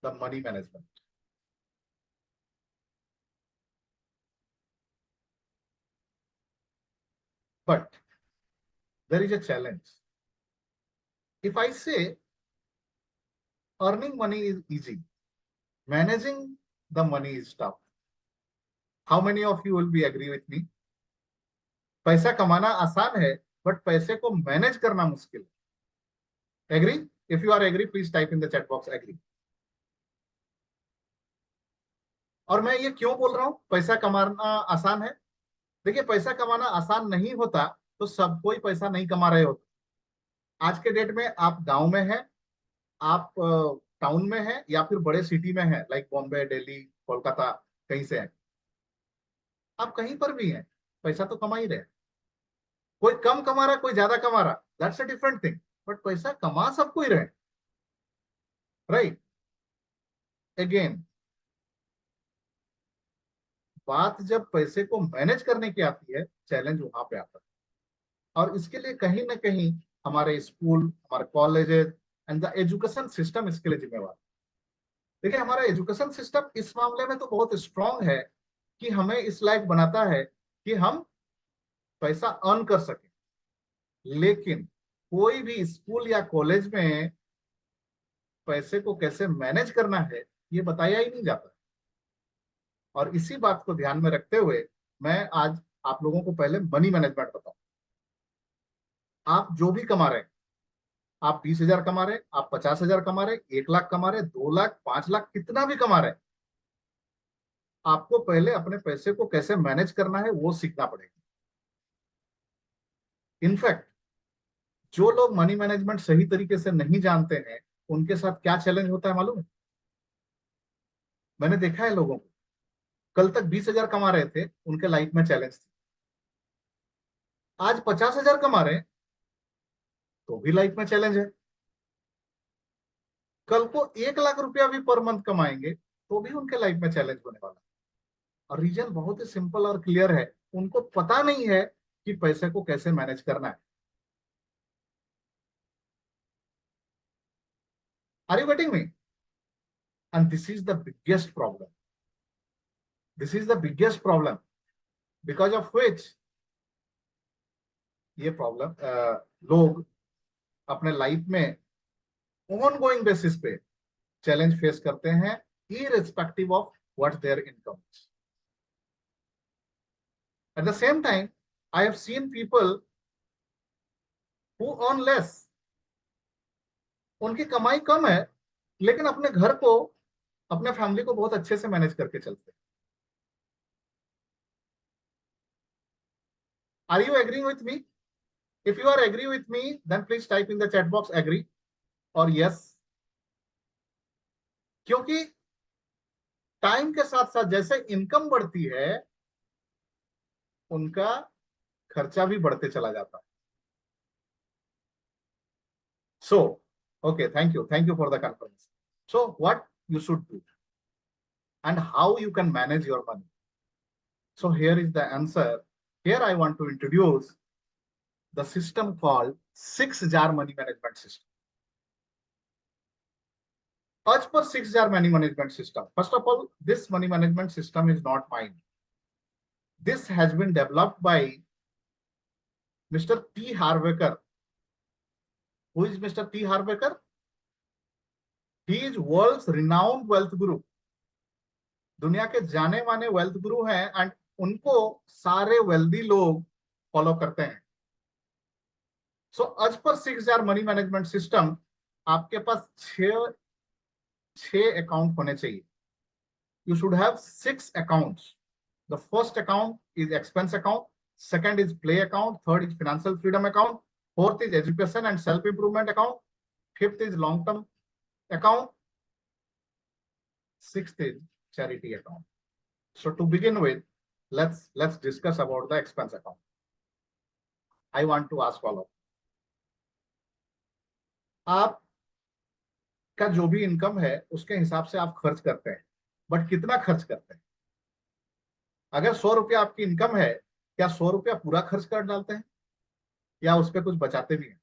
the money management. But there is a challenge. If I say earning money is easy, managing the money is tough, how many of you will be agree with me? पैसा कमाना आसान है, but पैसे को manage करना मुश्किल है। Agree? If you are agree, please type in the chat box agree. और मैं ये क्यों बोल रहा हूं पैसा कमाना आसान है? देखिए, पैसा कमाना आसान नहीं होता तो सब कोई पैसा नहीं कमा रहे होते। आज के डेट में आप गांव में हैं, आप टाउन में हैं, या फिर बड़े सिटी में हैं लाइक बॉम्बे, दिल्ली, कोलकाता, कहीं से हैं, आप कहीं पर भी हैं, पैसा तो कमा ही रहे हैं। कोई कम कमा रहा, कोई ज्यादा कमा रहा, that's a different thing, but पैसा कमा सबको ही रहे, राइट? अगेन, बात जब पैसे को मैनेज करने की आती है, चैलेंज वहां पे आता है। और इसके लिए कहीं ना कहीं हमारे स्कूल, हमारे colleges and the education system इसके लिए जिम्मेवार। देखिए, हमारा एजुकेशन सिस्टम इस मामले में तो बहुत स्ट्रांग है कि हमें इस लायक बनाता है कि हम पैसा अर्न कर सकें, लेकिन कोई भी स्कूल या कॉलेज में पैसे को कैसे मैनेज करना है ये बताया ही नहीं जाता। और इसी बात को ध्यान में रखते हुए मैं आज आप लोगों को पहले मनी मैनेजमेंट बताऊं। आप जो भी कमा रहे हैं, आप 20,000 कमा रहे हैं, आप 50,000 कमा रहे हैं, 1 लाख कमा रहे हैं, 2 लाख, 5 लाख, कितना भी कमा रहे हैं, आपको पहले अपने पैसे को कैसे मैनेज करना है वो सीखना पड़ेगा। इनफैक्ट जो लोग मनी मैनेजमेंट सही तरीके से नहीं जानते हैं, उनके साथ क्या चैलेंज होता है मालूम है? मैंने देखा है लोगों को, कल तक 20,000 कमा रहे थे, उनके लाइफ में चैलेंज थी। आज 50,000 कमा रहे हैं तो भी लाइफ में चैलेंज है। कल को 1 लाख रुपया भी पर मंथ कमाएंगे तो भी उनके लाइफ में चैलेंज होने वाला है। और रीजन बहुत ही सिंपल और क्लियर है, उनको पता नहीं है कि पैसे को कैसे मैनेज करना है। Are you getting me? And this is the biggest problem, this is the biggest problem, because of which ये प्रॉब्लम लोग अपने लाइफ में ऑन गोइंग बेसिस पे चैलेंज फेस करते हैं, irrespective of what their income is. At the same time, I have seen people who earn less, उनकी कमाई कम है, लेकिन अपने घर को, अपने फैमिली को बहुत अच्छे से मैनेज करके चलते हैं। Are you agreeing with me? If you are agree with me, then please type in the chat box agree or yes. क्योंकि टाइम के साथ साथ जैसे इनकम बढ़ती है, उनका खर्चा भी बढ़ते चला जाता है। So, okay, thank you for the confirmation. So, what you should do and how you can manage your money. So, here is the answer. Here I want to introduce the system called 6-jar money management system. As per 6-jar money management system, first of all, this money management system is not mine. This has been developed by Mr. T. Harvaker. Who is Mr. T. Harvaker? He is world's renowned wealth guru. दुनिया के जाने माने wealth गुरु हैं and उनको सारे wealthy लोग follow करते हैं। So as per 6-jar money management system, आपके पास छह अकाउंट होने चाहिए। You should have 6 accounts. The first account is expense account, second is play account, third is financial freedom account, fourth is education and self improvement account, fifth is long term account, sixth is charity account. So to begin with, let's discuss about the expense account. I want to ask all of आप का जो भी income है उसके हिसाब से आप खर्च करते हैं, बट कितना खर्च करते हैं? अगर 100 रुपया आपकी इनकम है, क्या 100 रुपया पूरा खर्च कर डालते हैं या उस पर कुछ बचाते भी हैं?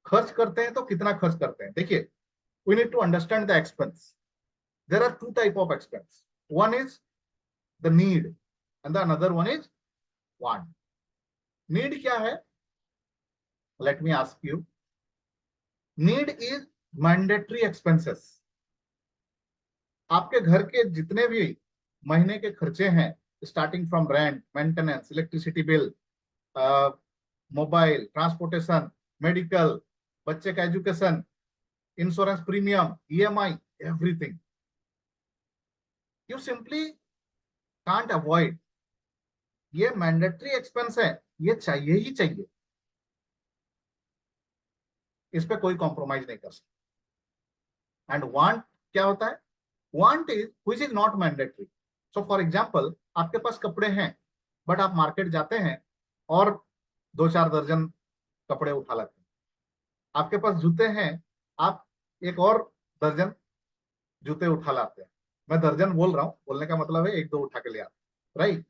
खर्च करते हैं तो कितना खर्च करते हैं? देखिए, we need to understand the expense. There are two type of expense. One is the need and the another one is want. Need क्या है? Let me ask you. Need is mandatory expenses. आपके घर के जितने भी महीने के खर्चे हैं, starting from rent, maintenance, electricity bill, mobile, transportation, medical, बच्चे का education, insurance premium, EMI, everything, you simply can't avoid. ये मैंडेटरी एक्सपेंस है, ये चाहिए ही चाहिए, इस पे कोई कॉम्प्रोमाइज नहीं कर सकते। एंड वांट क्या होता है? Want is which is not mandatory. So for example, आपके पास कपड़े हैं, बट आप मार्केट जाते हैं और 2-4 दर्जन कपड़े उठा लेते हैं। आपके पास जूते हैं, आप एक और दर्जन जूते उठा लाते हैं। मैं दर्जन बोल रहा हूं, बोलने का मतलब है 1-2 उठा के ले आते, राइट?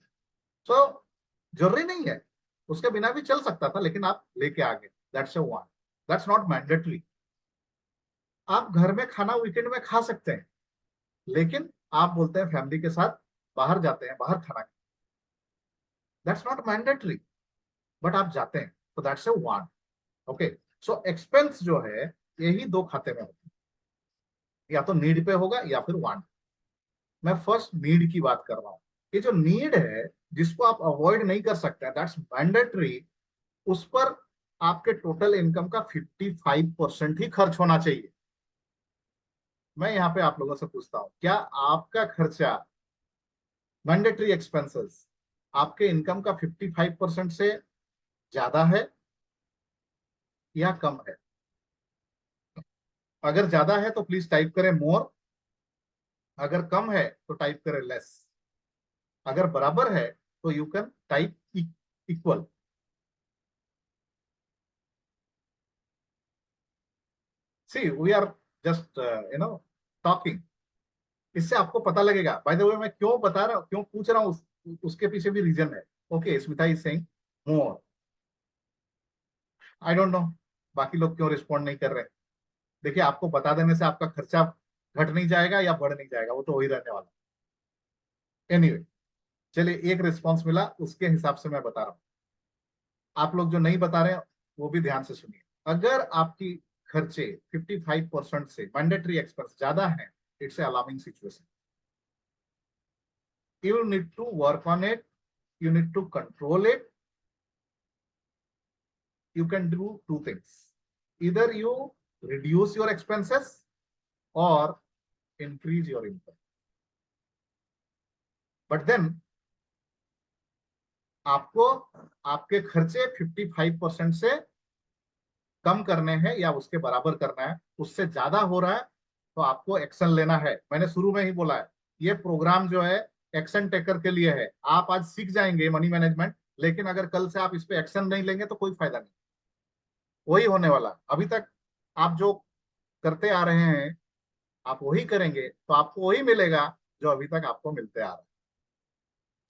सो जरूरी नहीं है, उसके बिना भी चल सकता था, लेकिन आप लेके आ गए, that's a want, that's not mandatory. आप घर में खाना वीकेंड में खा सकते हैं, लेकिन आप बोलते हैं फैमिली के साथ बाहर जाते हैं, बाहर खाना, दैट्स नॉट मैंडेटरी, बट आप जाते हैं, तो that's a want. Okay, so expense जो है यही दो खाते में होते हैं, या तो नीड पे होगा या फिर वांट। मैं फर्स्ट नीड की बात कर रहा हूं। ये जो नीड है, जिसको आप अवॉइड नहीं कर सकते, दैट्स मैंडेटरी, उस पर आपके टोटल इनकम का 55% ही खर्च होना चाहिए। मैं यहाँ पे आप लोगों से पूछता हूँ, क्या आपका खर्चा, मैंडेटरी एक्सपेंसेस, आपके इनकम का 55% से ज्यादा है या कम है? अगर ज्यादा है तो प्लीज टाइप करें मोर, अगर कम है तो टाइप करें लेस, अगर बराबर है तो you can type equal. See we are just talking, इससे आपको पता लगेगा। बाय द वे मैं क्यों बता रहा हूँ, क्यों पूछ रहा हूँ, उसके पीछे भी रीजन है। Okay, Smita is saying more, I don't no बाकी लोग क्यों रिस्पॉन्ड नहीं कर रहे। देखिए, आपको बता देने से आपका खर्चा घट नहीं जाएगा या बढ़ नहीं जाएगा, वो तो वही रहने वाला। एनीवे, चलिए एक रिस्पॉन्स मिला, उसके हिसाब से मैं बता रहा हूँ। आप लोग जो नहीं बता रहे हैं वो भी ध्यान से सुनिए। अगर आपकी खर्चे 55% से मैंडेटरी एक्सपेंस ज्यादा है, it's a alarming situation. You need to work on it, you need to control it. You can do two things. Either you reduce your expenses or increase your income. But then आपको आपके खर्चे 55% से कम करने हैं या उसके बराबर करना है। उससे ज्यादा हो रहा है तो आपको एक्शन लेना है। मैंने शुरू में ही बोला है, ये प्रोग्राम जो है एक्शन टेकर के लिए है। आप आज सीख जाएंगे मनी मैनेजमेंट, लेकिन अगर कल से आप इस पे एक्शन नहीं लेंगे तो कोई फायदा नहीं। वही होने वाला। अभी तक आप जो करते आ रहे हैं, आप वही करेंगे तो आपको वही मिलेगा जो अभी तक आपको मिलते आ रहा है।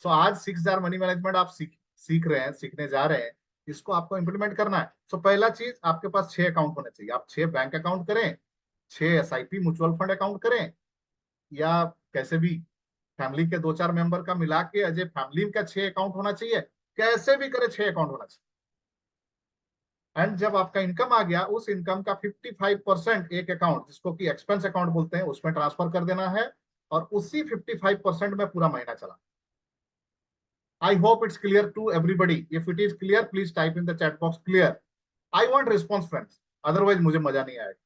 सो आज 6000 मनी मैनेजमेंट आप सीख रहे हैं, सीखने जा रहे हैं, इसको आपको इंप्लीमेंट करना है। सो पहला चीज, आपके पास 6 अकाउंट होने चाहिए। आप 6 बैंक अकाउंट करें, 6 एसआईपी म्यूचुअल फंड अकाउंट करें, या कैसे भी फैमिली के 2-4 मेंबर का मिला के अजय फैमिली का 6 अकाउंट होना चाहिए। कैसे भी करे 6 अकाउंट होना चाहिए। एंड जब आपका इनकम आ गया, उस इनकम का 55% एक अकाउंट, जिसको कि एक्सपेंस अकाउंट बोलते हैं, उसमें ट्रांसफर कर देना है। और उसी 55% में पूरा महीना चला। I hope it's clear to everybody. If it is clear, please type in the chat box clear. I want response friends, otherwise मुझे मजा नहीं आएगा।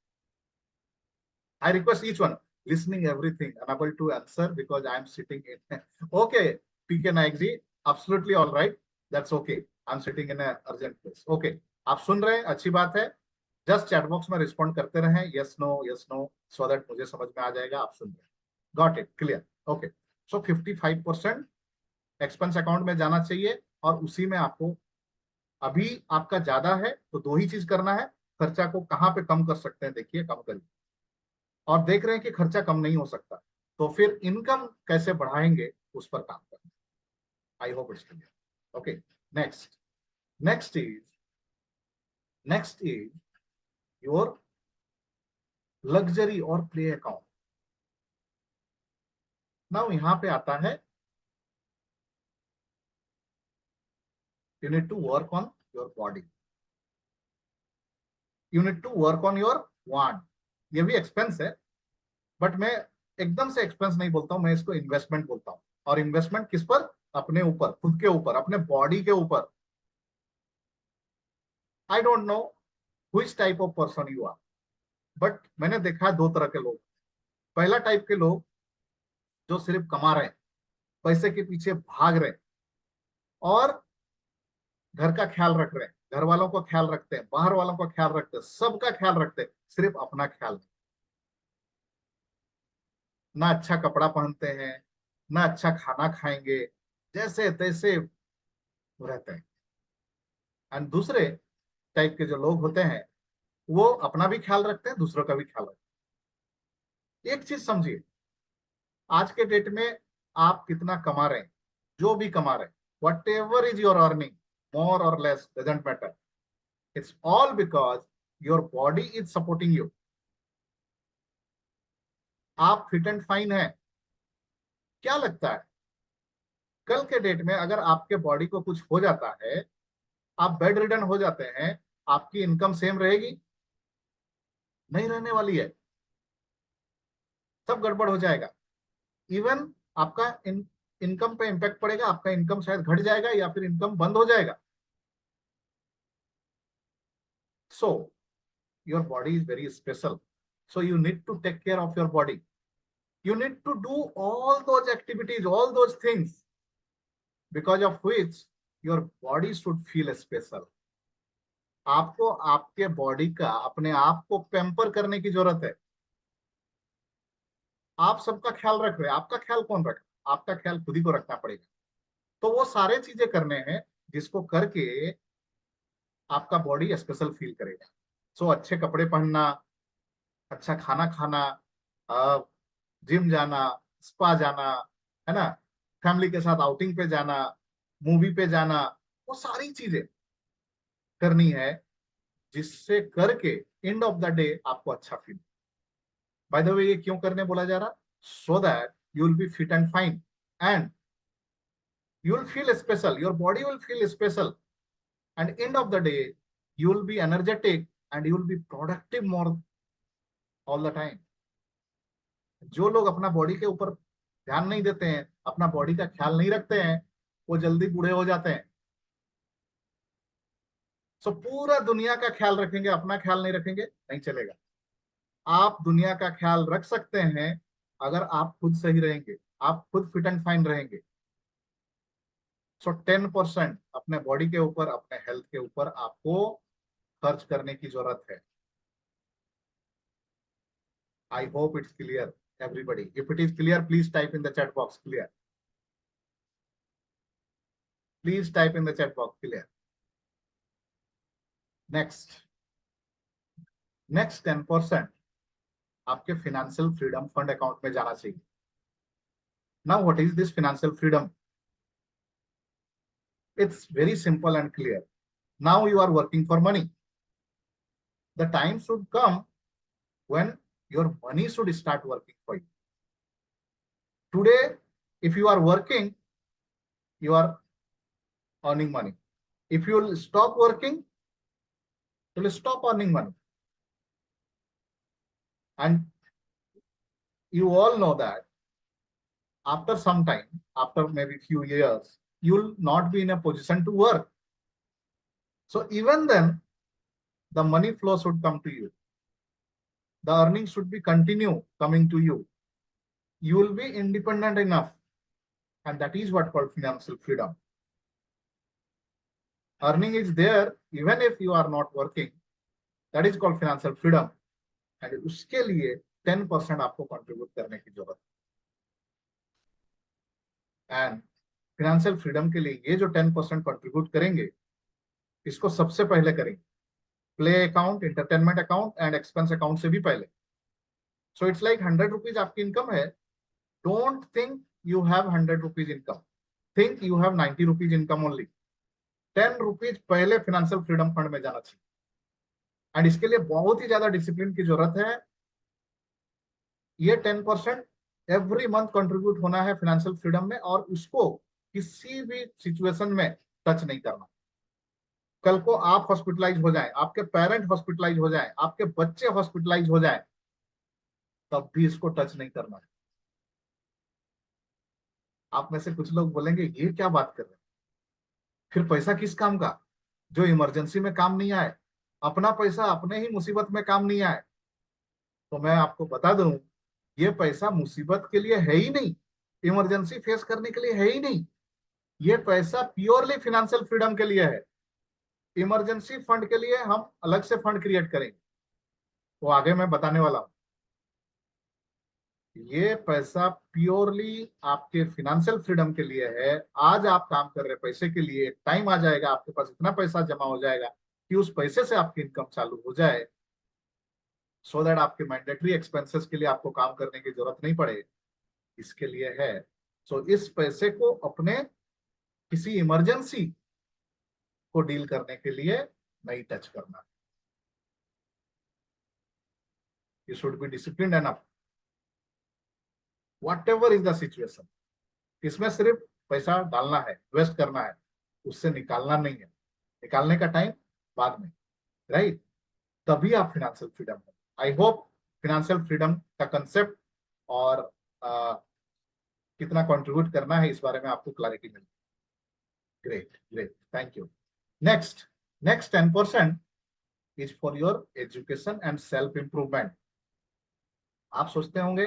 I request each one listening everything, unable to answer because I am sitting in okay, PK Naik ji, absolutely all right, that's okay, I'm sitting in a urgent place. Okay, आप सुन रहे हैं, अच्छी बात है। जस्ट चैट बॉक्स में respond करते रहें, yes no, so that मुझे समझ में आ जाएगा आप सुन रहे हैं। Got it, clear, okay. So 55% expense account में जाना चाहिए, और उसी में आपको, अभी आपका ज्यादा है तो दो ही चीज करना है। खर्चा को कहाँ पे कम कर सकते हैं, देखिए कम करिए। और देख रहे हैं कि खर्चा कम नहीं हो सकता, तो फिर इनकम कैसे बढ़ाएंगे उस पर काम करना। I hope it's clear. Okay, next next is next is your luxury और प्ले अकाउंट। नाउ यहां पे आता है, you need to work on your body, you need to work on your want. ये भी एक्सपेंस है, बट मैं एकदम से एक्सपेंस नहीं बोलता हूं, मैं इसको इन्वेस्टमेंट बोलता हूं। और इन्वेस्टमेंट किस पर? अपने ऊपर, खुद के ऊपर, अपने बॉडी के ऊपर। I don't know which type of person you are, but मैंने देखा है दो तरह के लोग। पहला टाइप के लोग जो सिर्फ कमा रहे हैं, पैसे के पीछे भाग रहे हैं, और घर का ख्याल रख रहे हैं, घर वालों का ख्याल रखते हैं, बाहर वालों का ख्याल रखते हैं, सबका ख्याल रखते हैं, सिर्फ अपना ख्याल नहीं। ना अच्छा कपड़ा पहनते हैं, ना अच्छा खाना खाएंगे, जैसे तैसे रहते हैं। एंड दूसरे टाइप के जो लोग होते हैं, वो अपना भी ख्याल रखते हैं, दूसरों का भी ख्याल रखते हैं। एक चीज समझिए, आज के डेट में आप कितना कमा रहे हैं, जो भी कमा रहे हैं, whatever is your earning, more और less doesn't matter, it's all because your body is supporting you. आप फिट एंड फाइन है। क्या लगता है, कल के डेट में अगर आपके बॉडी को कुछ हो जाता है, आप बेड रिडन हो जाते हैं, आपकी इनकम सेम रहेगी? नहीं रहने वाली है, सब गड़बड़ हो जाएगा। इवन आपका इनकम पे इंपैक्ट पड़ेगा, आपका इनकम शायद घट जाएगा या फिर इनकम बंद हो जाएगा। सो your body is very special, so you need to take care of your body. You need to do all those activities, all those things, because of which your body should feel special. आपको आपके body का अपने आप को pamper करने की जरूरत है। आप सबका ख्याल रख रहे हैं, आपका ख्याल कौन रख? आपका ख्याल खुद ही को रखना पड़ेगा। तो वो सारे चीजें करने हैं जिसको करके आपका बॉडी स्पेशल फील करेगा। सो अच्छे कपड़े पहनना, अच्छा खाना खाना, जिम जाना, स्पा जाना, है ना, फैमिली के साथ आउटिंग पे जाना, मूवी पे जाना, वो सारी चीजें करनी है जिससे करके एंड ऑफ द डे आपको अच्छा फील। बाय द वे, ये क्यों करने बोला जा रहा? So that you will be fit and fine and you will feel special, your body will feel special, and end of the day you will be energetic and you will be productive more all the time. जो लोग अपना body के ऊपर ध्यान नहीं देते हैं, अपना बॉडी का ख्याल नहीं रखते हैं, वो जल्दी बूढ़े हो जाते हैं। सो पूरा दुनिया का ख्याल रखेंगे, अपना ख्याल नहीं रखेंगे, नहीं चलेगा। आप दुनिया का ख्याल रख सकते हैं अगर आप खुद सही रहेंगे, आप खुद फिट एंड फाइन रहेंगे। सो 10% अपने बॉडी के ऊपर, अपने हेल्थ के ऊपर आपको खर्च करने की जरूरत है। I hope it's clear, everybody. If it is clear, please type in the chat box clear. Please type in the chat box clear. Next 10% आपके financial freedom fund account में जाना चाहिए। Now, what is this financial freedom? It's very simple and clear. Now you are working for money. The time should come when your money should start working for you. Today, if you are working, you are earning money. If you will stop working, you will stop earning money. And you all know that after some time, after maybe few years, you will not be in a position to work. So even then, the money flow should come to you. The earnings should be continue coming to you. You will be independent enough. And that is what called financial freedom. Earning is there even if you are not working. That is called financial freedom. And उसके लिए 10% आपको contribute करने की जरूरत है। And financial freedom के लिए ये जो 10% contribute करेंगे, इसको सबसे पहले करेंगे play account, entertainment account and expense account से भी पहले। सो इट्स लाइक 100 रुपीज आपकी इनकम है। Don't think you have 100 rupees income, think you have 90 rupees income only. 10 rupees पहले फाइनेंशियल फ्रीडम फंड में जाना चाहिए। एंड इसके लिए बहुत ही ज्यादा डिसिप्लिन की जरूरत है। ये 10% एवरी मंथ कंट्रीब्यूट होना है फाइनेंशियल फ्रीडम में, और उसको किसी भी सिचुएशन में टच नहीं करना। कल को आप हॉस्पिटलाइज हो जाएं, आपके पेरेंट हॉस्पिटलाइज हो जाएं, आपके बच्चे हॉस्पिटलाइज हो जाएं, तब भी इसको टच नहीं करना है। आप में से कुछ लोग बोलेंगे ये क्या बात कर रहे हैं, फिर पैसा किस काम का जो इमरजेंसी में काम नहीं आए, अपना पैसा अपने ही मुसीबत में काम नहीं आए। तो मैं आपको बता दूं, ये पैसा मुसीबत के लिए है ही नहीं, इमरजेंसी फेस करने के लिए है ही नहीं। ये पैसा प्योरली फाइनेंशियल फ्रीडम के लिए है। इमरजेंसी फंड के लिए हम अलग से फंड क्रिएट करेंगे, वो आगे मैं बताने वाला हूं। ये पैसा प्योरली आपके फाइनेंशियल फ्रीडम के लिए है। आज आप काम कर रहे पैसे के लिए, टाइम आ जाएगा आपके पास इतना पैसा जमा हो जाएगा कि उस पैसे से आपकी इनकम चालू हो जाए, सो दैट आपके मैंडेटरी एक्सपेंसेस के लिए आपको काम करने की जरूरत नहीं पड़े। इसके लिए है। सो इस पैसे को अपने किसी इमरजेंसी को डील करने के लिए नहीं टच करना। You should be disciplined enough whatever is the situation. इसमें सिर्फ पैसा डालना है, इन्वेस्ट करना है, उससे निकालना नहीं है। निकालने का टाइम बाद में, राइट? तभी आप फाइनेंशियल फ्रीडम हो। आई होप फाइनेंशियल फ्रीडम का कंसेप्ट और कितना कंट्रीब्यूट करना है इस बारे में आपको क्लैरिटी मिली। Great great, thank you. Next 10% is for your education and self improvement. आप सोचते होंगे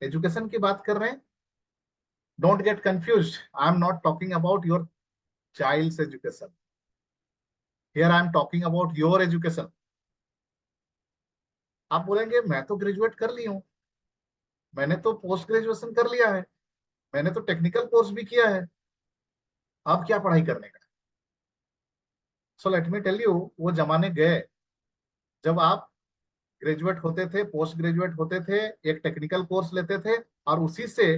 एजुकेशन की बात कर रहे हैं। Don't get confused. I am not talking about your child's education. Here I am talking about your education. आप बोलेंगे मैं तो ग्रेजुएट कर ली हूं, मैंने तो पोस्ट ग्रेजुएशन कर लिया है, मैंने तो टेक्निकल कोर्स भी किया है, अब क्या पढ़ाई करने का? So let me tell you, वो जमाने गए जब आप ग्रेजुएट होते थे, पोस्ट ग्रेजुएट होते थे, एक टेक्निकल कोर्स लेते थे और उसी से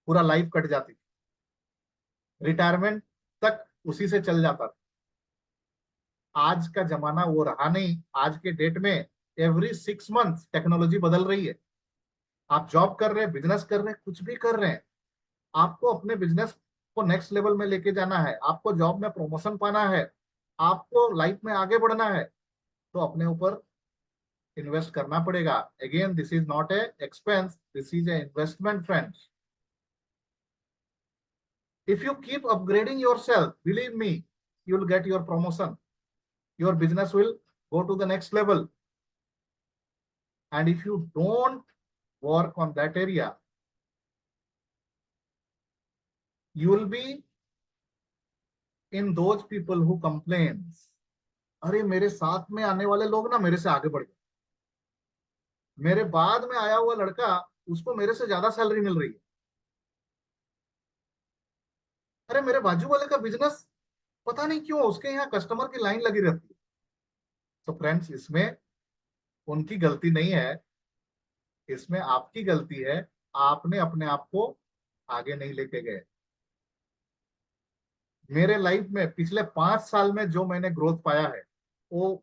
पूरा लाइफ कट जाती थी, रिटायरमेंट तक उसी से चल जाता था। आज का जमाना वो रहा नहीं। आज के डेट में एवरी 6 मंथ टेक्नोलॉजी बदल रही है। आप जॉब कर रहे हैं, बिजनेस कर रहे हैं, कुछ भी कर रहे हैं, आपको अपने बिजनेस को नेक्स्ट लेवल में लेके जाना है, आपको जॉब में प्रमोशन पाना है, आपको लाइफ में आगे बढ़ना है, तो अपने ऊपर इन्वेस्ट करना पड़ेगा। Again this is not a expense, this is a investment friends. If you keep upgrading your self, believe me, you will get your promotion, your business will go to the next level. And if you don't work on that area, you will be in those people who complains, अरे मेरे साथ में आने वाले लोग ना मेरे से आगे बढ़ गए, मेरे बाद में आया हुआ लड़का उसको मेरे से ज्यादा सैलरी मिल रही है, अरे मेरे बाजू वाले का बिजनेस पता नहीं क्यों उसके यहाँ कस्टमर की लाइन लगी रहती है। तो फ्रेंड्स, इसमें उनकी गलती नहीं है, इसमें आपकी गलती है। आपने अपने आप को आगे नहीं लेके गए। मेरे लाइफ में पिछले 5 साल में जो मैंने ग्रोथ पाया है वो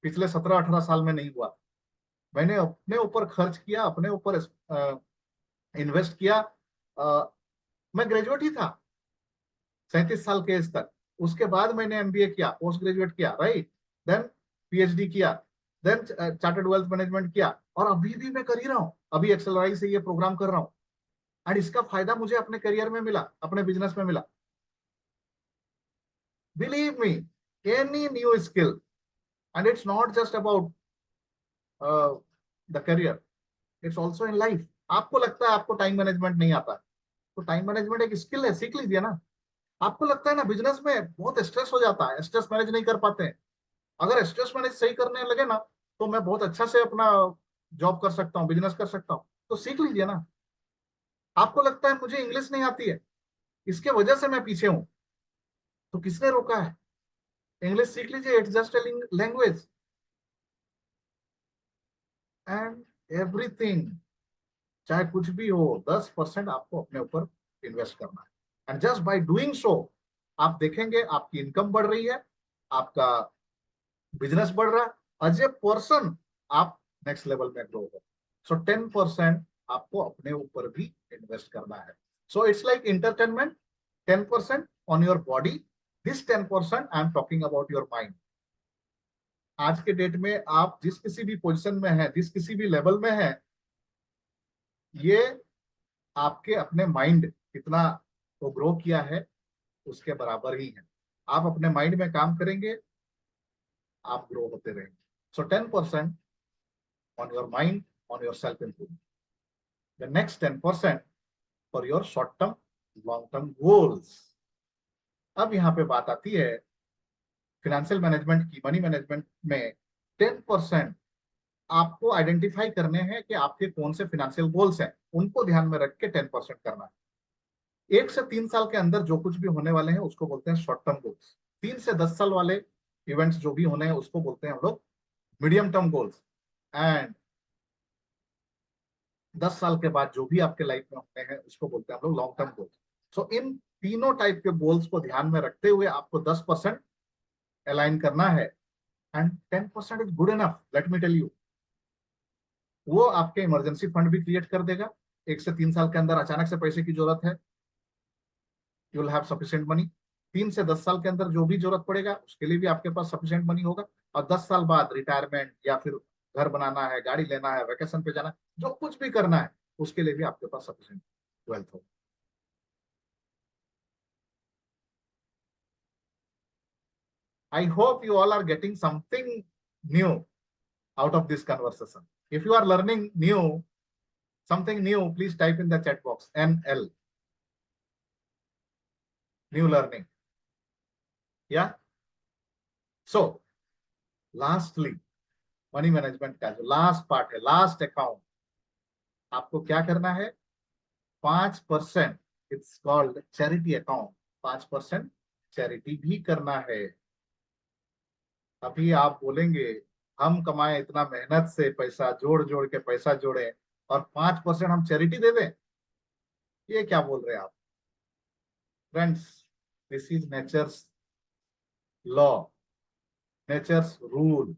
पिछले 17-18 साल में नहीं हुआ। मैंने अपने ऊपर खर्च किया, अपने ऊपर इन्वेस्ट किया। मैं ग्रेजुएट ही था 37 साल के एज तक। उसके बाद मैंने एमबीए किया, पोस्ट ग्रेजुएट किया, राइट, देन पीएचडी किया, देन चार्टर्ड वेल्थ मैनेजमेंट किया, और अभी भी मैं कर ही रहा हूँ। अभी एक्सेलराई से ये प्रोग्राम कर रहा हूँ और इसका फायदा मुझे अपने करियर में मिला, अपने बिजनेस में मिला। Believe me, any new skill, and it's not just about the career, it's also in life. आपको लगता है आपको टाइम मैनेजमेंट नहीं आता, तो टाइम मैनेजमेंट एक स्किल है, सीख लीजिए ना। आपको लगता है ना बिजनेस में बहुत स्ट्रेस हो जाता है, स्ट्रेस मैनेज नहीं कर पाते हैं, अगर स्ट्रेस मैनेज सही करने लगे ना तो मैं बहुत अच्छा से अपना जॉब कर सकता हूँ, बिजनेस कर सकता हूँ, तो सीख लीजिए ना। आपको लगता है मुझे इंग्लिश नहीं आती है, इसके वजह से मैं पीछे हूँ, तो किसने रोका है? इंग्लिश सीख लीजिए, it's just a language and everything. चाहे कुछ भी हो, 10% आपको अपने ऊपर इन्वेस्ट करना है, एंड जस्ट बाय डूइंग सो आप देखेंगे आपकी इनकम बढ़ रही है, आपका बिजनेस बढ़ रहा है, एज ए पर्सन आप नेक्स्ट लेवल में ग्रो हो। सो 10% आपको अपने ऊपर भी इन्वेस्ट करना है। So it's like entertainment, 10% on your body, this 10% I am talking about your mind. आज के डेट में आप जिस किसी भी पोजिशन में है, जिस किसी भी लेवल में है, ये आपके अपने माइंड कितना वो ग्रो किया है उसके बराबर ही है। आप अपने माइंड में काम करेंगे, आप ग्रो होते रहेंगे। सो 10% on your mind, on your self improvement. The next 10% for your short term, long term goals. अब यहाँ पे बात आती है फिनेंशियल मैनेजमेंट की, मनी मैनेजमेंट में 10% आपको आइडेंटिफाई करने हैं कि आपके कौन से फिनेंशियल गोल्स हैं, उनको ध्यान में रख के 10% करना है। 1 से 3 साल के अंदर जो कुछ भी होने वाले हैं उसको बोलते हैं शॉर्ट टर्म गोल्स। 3 से 10 साल वाले इवेंट्स जो भी होने हैं उसको बोलते हैं हम लोग मीडियम टर्म गोल्स, एंड 10 साल के बाद जो भी आपके लाइफ में होते हैं उसको बोलते हैं हम लोग लॉन्ग टर्म गोल्स। सो इन तीनों टाइप के गोल्स को ध्यान में रखते हुए आपको 10% अलाइन करना है, and 10% is good enough, let me tell you. वो आपके इमरजेंसी फंड भी क्रिएट कर देगा। 1 से 3 साल के अंदर अचानक से पैसे की जरूरत है, you will have sufficient money. 3 से 10 साल के अंदर जो भी जरूरत पड़ेगा उसके लिए भी आपके पास सफिशिएंट मनी होगा, और 10 साल बाद रिटायरमेंट या फिर घर बनाना है, गाड़ी लेना है, वेकेशन पे जाना है, जो कुछ भी करना है उसके लिए भी आपके पास सफिशिएंट वेल्थ होगा। I hope you all are getting something new out of this conversation. If you are learning something new, please type in the chat box NL, new learning. Yeah. So, lastly, money management का जो last part है, last account, आपको क्या करना है? 5%, it's called charity account, 5% charity भी करना है। अभी आप बोलेंगे हम कमाए इतना मेहनत से पैसा जोड़ जोड़ के पैसा जोड़े और 5% हम चैरिटी दे दें, ये क्या बोल रहे हैं आप? Friends, this is nature's law, nature's rule.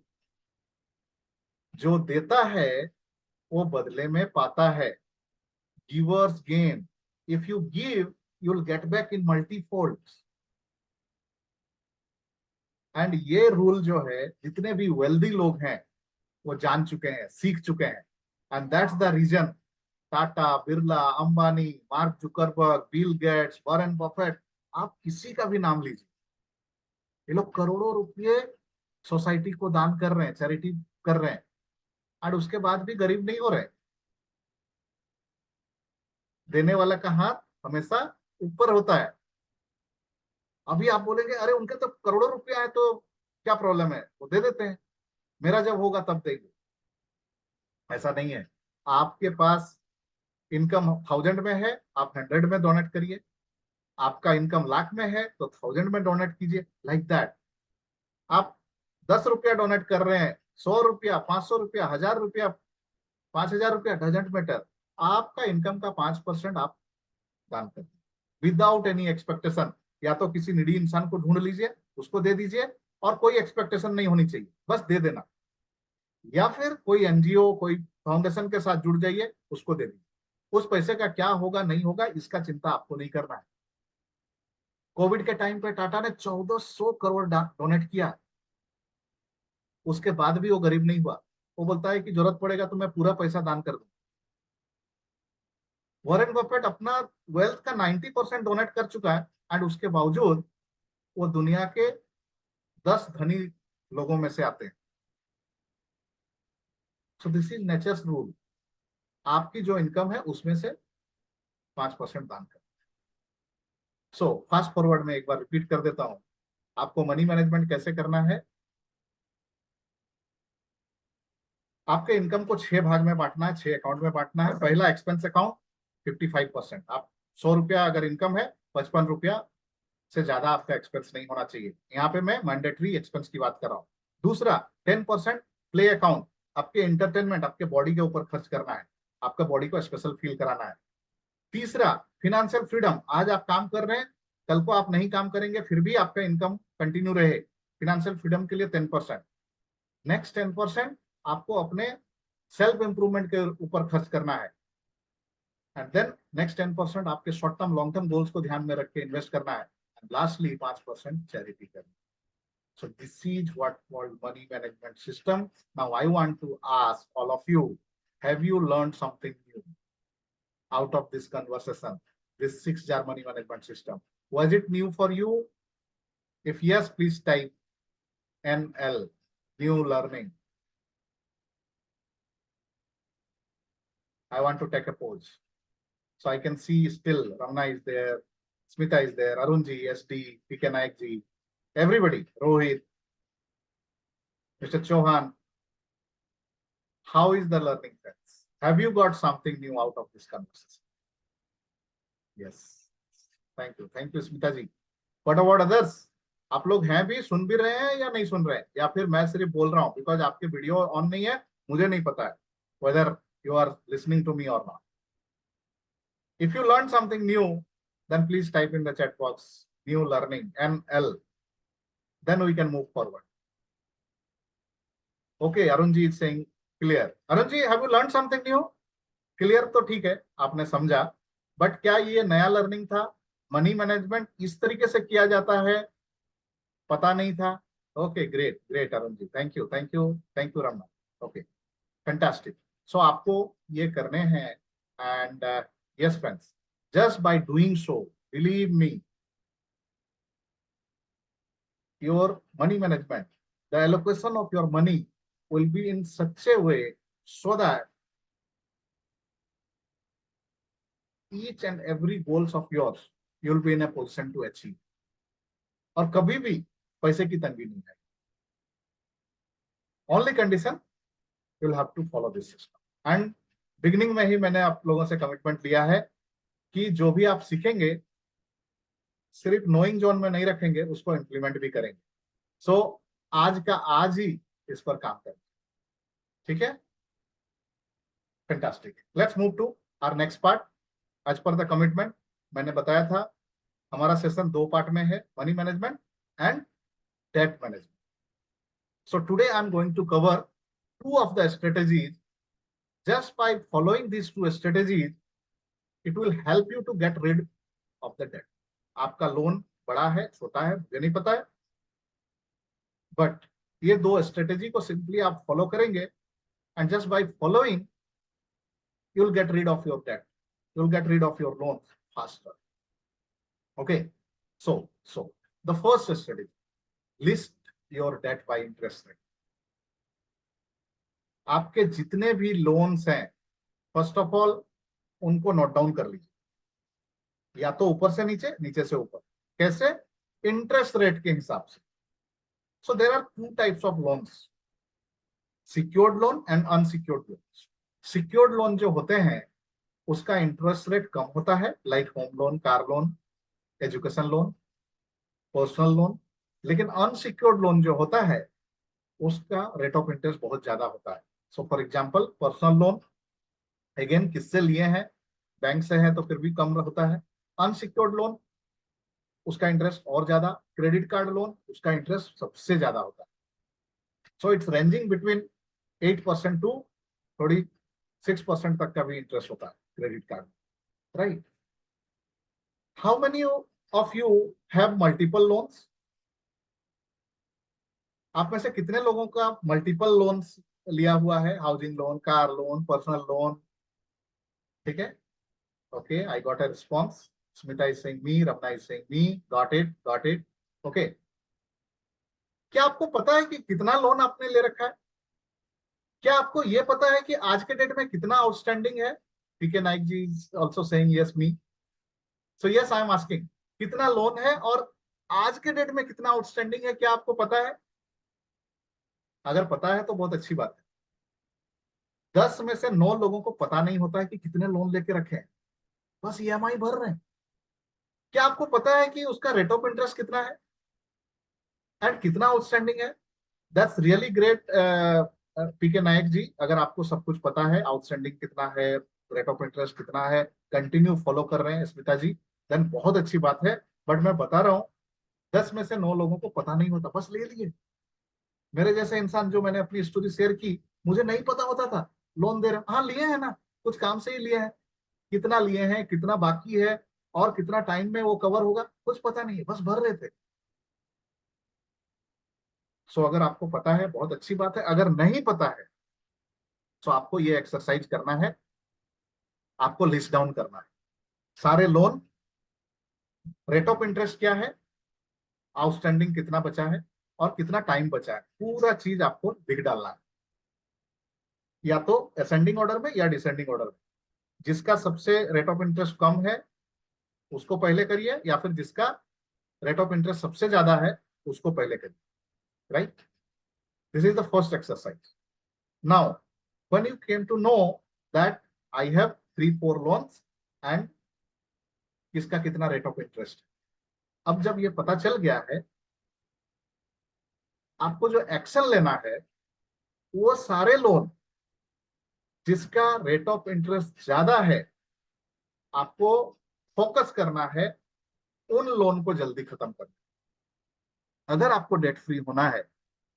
जो देता है वो बदले में पाता है। Givers gain. If you give, you will get back in multifolds. And ये रूल जो है जितने भी वेल्दी लोग हैं वो जान चुके हैं, सीख चुके हैं। And that's the reason Tata, Birla, Ambani, Mark Zuckerberg, Bill Gates, Warren Buffett, आप किसी का भी नाम लीजिए, ये लोग करोड़ों रुपए सोसाइटी को दान कर रहे हैं, चैरिटी कर रहे हैं, और उसके बाद भी गरीब नहीं हो रहे। देने वाला का हाथ हमेशा ऊपर होता है। अभी आप बोलेंगे अरे उनके तो करोड़ों रुपया है तो क्या प्रॉब्लम है, वो दे देते हैं, मेरा जब होगा तब देंगे। ऐसा नहीं है। आपके पास इनकम 1000 में है, आप 100 में डोनेट करिए। आपका इनकम लाख में है तो 1000 में डोनेट कीजिए, लाइक दैट। आप 10 रुपया डोनेट कर रहे हैं, 100 रुपया, 500 रुपया, 1000 रुपया, 5000 रुपया, डजेंट मैटर। आपका इनकम का 5% आप दान करिए विदाउट एनी एक्सपेक्टेशन। या तो किसी निडी इंसान को ढूंढ लीजिए, उसको दे दीजिए, और कोई एक्सपेक्टेशन नहीं होनी चाहिए, बस दे देना। या फिर कोई एनजीओ, कोई फाउंडेशन के साथ जुड़ जाइए, उसको दे दीजिए। उस पैसे का क्या होगा नहीं होगा इसका चिंता आपको नहीं करना है। कोविड के टाइम पे टाटा ने 1400 करोड़ डोनेट किया, उसके बाद भी वो गरीब नहीं हुआ। वो बोलता है कि जरूरत पड़ेगा तो मैं पूरा पैसा दान कर दूं। वॉरेन बफेट अपना वेल्थ का 90% डोनेट कर चुका है, एंड उसके बावजूद वो दुनिया के 10 धनी लोगों में से आते हैं। So this is nature's rule. आपकी जो इनकम है उसमें से 5% दान कर। सो फास्ट फॉरवर्ड में एक बार रिपीट कर देता हूं, आपको मनी मैनेजमेंट कैसे करना है। आपके इनकम को 6 भाग में बांटना है, 6 अकाउंट में बांटना है। पहला एक्सपेंस अकाउंट 55%। आप 100 रुपया अगर इनकम है, 55 रुपया से ज्यादा आपका एक्सपेंस नहीं होना चाहिए। यहाँ पे मैं मैंडेटरी एक्सपेंस की बात कर रहा हूँ। दूसरा 10% प्ले अकाउंट, आपके एंटरटेनमेंट, आपके बॉडी के ऊपर खर्च करना है, आपका बॉडी को स्पेशल फील कराना है। तीसरा फिनेंशियल फ्रीडम, आज आप काम कर रहे हैं, कल को आप नहीं काम करेंगे फिर भी आपका इनकम कंटिन्यू रहे, फिनेंशियल फ्रीडम के लिए 10%। नेक्स्ट 10% आपको अपने सेल्फ इंप्रूवमेंट के ऊपर खर्च करना है। एंड देन नेक्स्ट 10% आपके short term long term goals को ध्यान में रख के इन्वेस्ट करना है। एंड लास्टली 5% चैरिटी करना है। So this is what called money management system. Now I want to ask all of you, have you learned something new out of this conversation? This 6 jar money management system. Was it new for you? If yes, please type NL, new learning. I want to take a pause. So I can see still Ramna is there, Smita is there, Arunji, SD, PK Naik ji, everybody, Rohit, Mr. Chauhan. How is the learning, friends? Have you got something new out of this conversation? Yes. Thank you, Smita ji. What about others? आप लोग हैं भी, सुन भी रहे हैं या नहीं सुन रहे हैं, या फिर मैं सिर्फ बोल रहा हूँ? बिकॉज आपके वीडियो ऑन नहीं है, मुझे नहीं पता है whether you are listening to me or not. If you learned something new, then please type in the chat box new learning NL. Then we can move forward. Okay, Arunji is saying clear. Arunji, have you learned something new? Clear तो ठीक है, आपने समझा, but क्या ये नया learning था? Money management इस तरीके से किया जाता है, पता नहीं था? Okay, great great Arun ji, thank you thank you thank you Ramana. Okay, fantastic. So आपको ये करने हैं, and yes friends, just by doing so, believe me, your money management, the allocation of your money will be in such a way so that each and every goals of yours you will be in a position to achieve. और कभी भी पैसे की तंगी नहीं है। Only condition, you will have to follow this system. And beginning में ही मैंने आप लोगों से कमिटमेंट लिया है कि जो भी आप सीखेंगे सिर्फ नोइंग जोन में नहीं रखेंगे, उसको इम्प्लीमेंट भी करेंगे। सो आज का आज ही इस पर काम करें। ठीक है, fantastic. Let's move to our next part. As per the commitment मैंने बताया था हमारा सेशन 2 पार्ट में है, money management and debt management. So today I'm going to cover two of the strategies. Just by following these two strategies, it will help you to get rid of the debt. आपका loan बड़ा है छोटा है मुझे नहीं पता है, but ये दो स्ट्रेटेजी को सिंपली आप फॉलो करेंगे and just by following you will get rid of your debt, you will get rid of your loan faster. Okay, so the first strategy, list your debt by interest rate. आपके जितने भी loans हैं first of all उनको note down कर लीजिए, या तो ऊपर से नीचे, नीचे से ऊपर। कैसे? इंटरेस्ट रेट के हिसाब से। So there are two types of loans, secured loan and unsecured loan. Secured loan जो होते हैं उसका इंटरेस्ट रेट कम होता है, like home loan, car loan, education loan, personal loan. लेकिन अनसिक्योर्ड लोन जो होता है उसका रेट ऑफ इंटरेस्ट बहुत ज्यादा होता है। So for example personal loan again किससे लिए हैं, बैंक से है तो फिर भी कम होता है। अनसिक्योर्ड लोन उसका इंटरेस्ट और ज्यादा। क्रेडिट कार्ड लोन उसका इंटरेस्ट सबसे ज्यादा होता है। So it's ranging between 8% to 36% तक का भी इंटरेस्ट होता है credit card, right. How many of you have multiple loans? आप में से कितने लोगों का मल्टीपल लोन्स लिया हुआ है? Housing loan, car loan, personal loan, ठीक है। Okay, I got a response. Smita is saying me, Ramana is saying me, got it, got it. Okay, क्या आपको पता है कि कितना लोन आपने ले रखा है? क्या आपको यह पता है कि आज के डेट में कितना आउटस्टैंडिंग है? PK Naik ji is also saying yes me. So yes I am asking, कितना लोन है और आज के डेट में कितना आउटस्टैंडिंग है, क्या आपको पता है? अगर पता है तो बहुत अच्छी बात है। 10 में से 9 लोगों को पता नहीं होता है कि कितने लोन लेके रखे हैं, बस ईएमआई भर रहे हैं। क्या आपको पता है कि उसका रेट ऑफ इंटरेस्ट कितना है एंड कितना आउटस्टैंडिंग है? दैट्स रियली ग्रेट पीके नायक जी। अगर आपको सब कुछ पता है, आउटस्टैंडिंग कितना है, रेट ऑफ इंटरेस्ट कितना है, कंटिन्यू फॉलो कर रहे हैं स्मिता जी, देन बहुत अच्छी बात है। बट मैं बता रहा हूँ 10 में से 9 लोगों को पता नहीं होता, बस ले लिए। मेरे जैसे इंसान, जो मैंने अपनी स्टोरी शेयर की, मुझे नहीं पता होता था लोन दे रहे, हाँ लिए हैं ना, कुछ काम से ही लिए हैं। कितना लिए हैं, कितना बाकी है और कितना टाइम में वो कवर होगा, कुछ पता नहीं है, बस भर रहे थे। सो अगर आपको पता है बहुत अच्छी बात है, अगर नहीं पता है तो आपको ये एक्सरसाइज करना है, आपको लिस्ट डाउन करना है सारे लोन, रेट ऑफ इंटरेस्ट क्या है, आउटस्टैंडिंग कितना बचा है और कितना टाइम बचा है, पूरा चीज आपको लिख डालना है, या तो असेंडिंग ऑर्डर में या डिसेंडिंग ऑर्डर में। जिसका सबसे रेट ऑफ इंटरेस्ट कम है उसको पहले करिए, या फिर जिसका रेट ऑफ इंटरेस्ट सबसे ज्यादा है उसको पहले करिए, right. This is the first exercise. Now when you came to know that I have 3-4 loans and किसका कितना रेट ऑफ इंटरेस्ट, अब जब ये पता चल गया है, आपको जो एक्शन लेना है वो सारे लोन जिसका रेट ऑफ इंटरेस्ट ज्यादा है, आपको फोकस करना है उन लोन को जल्दी खत्म करना। अगर आपको डेट फ्री होना है,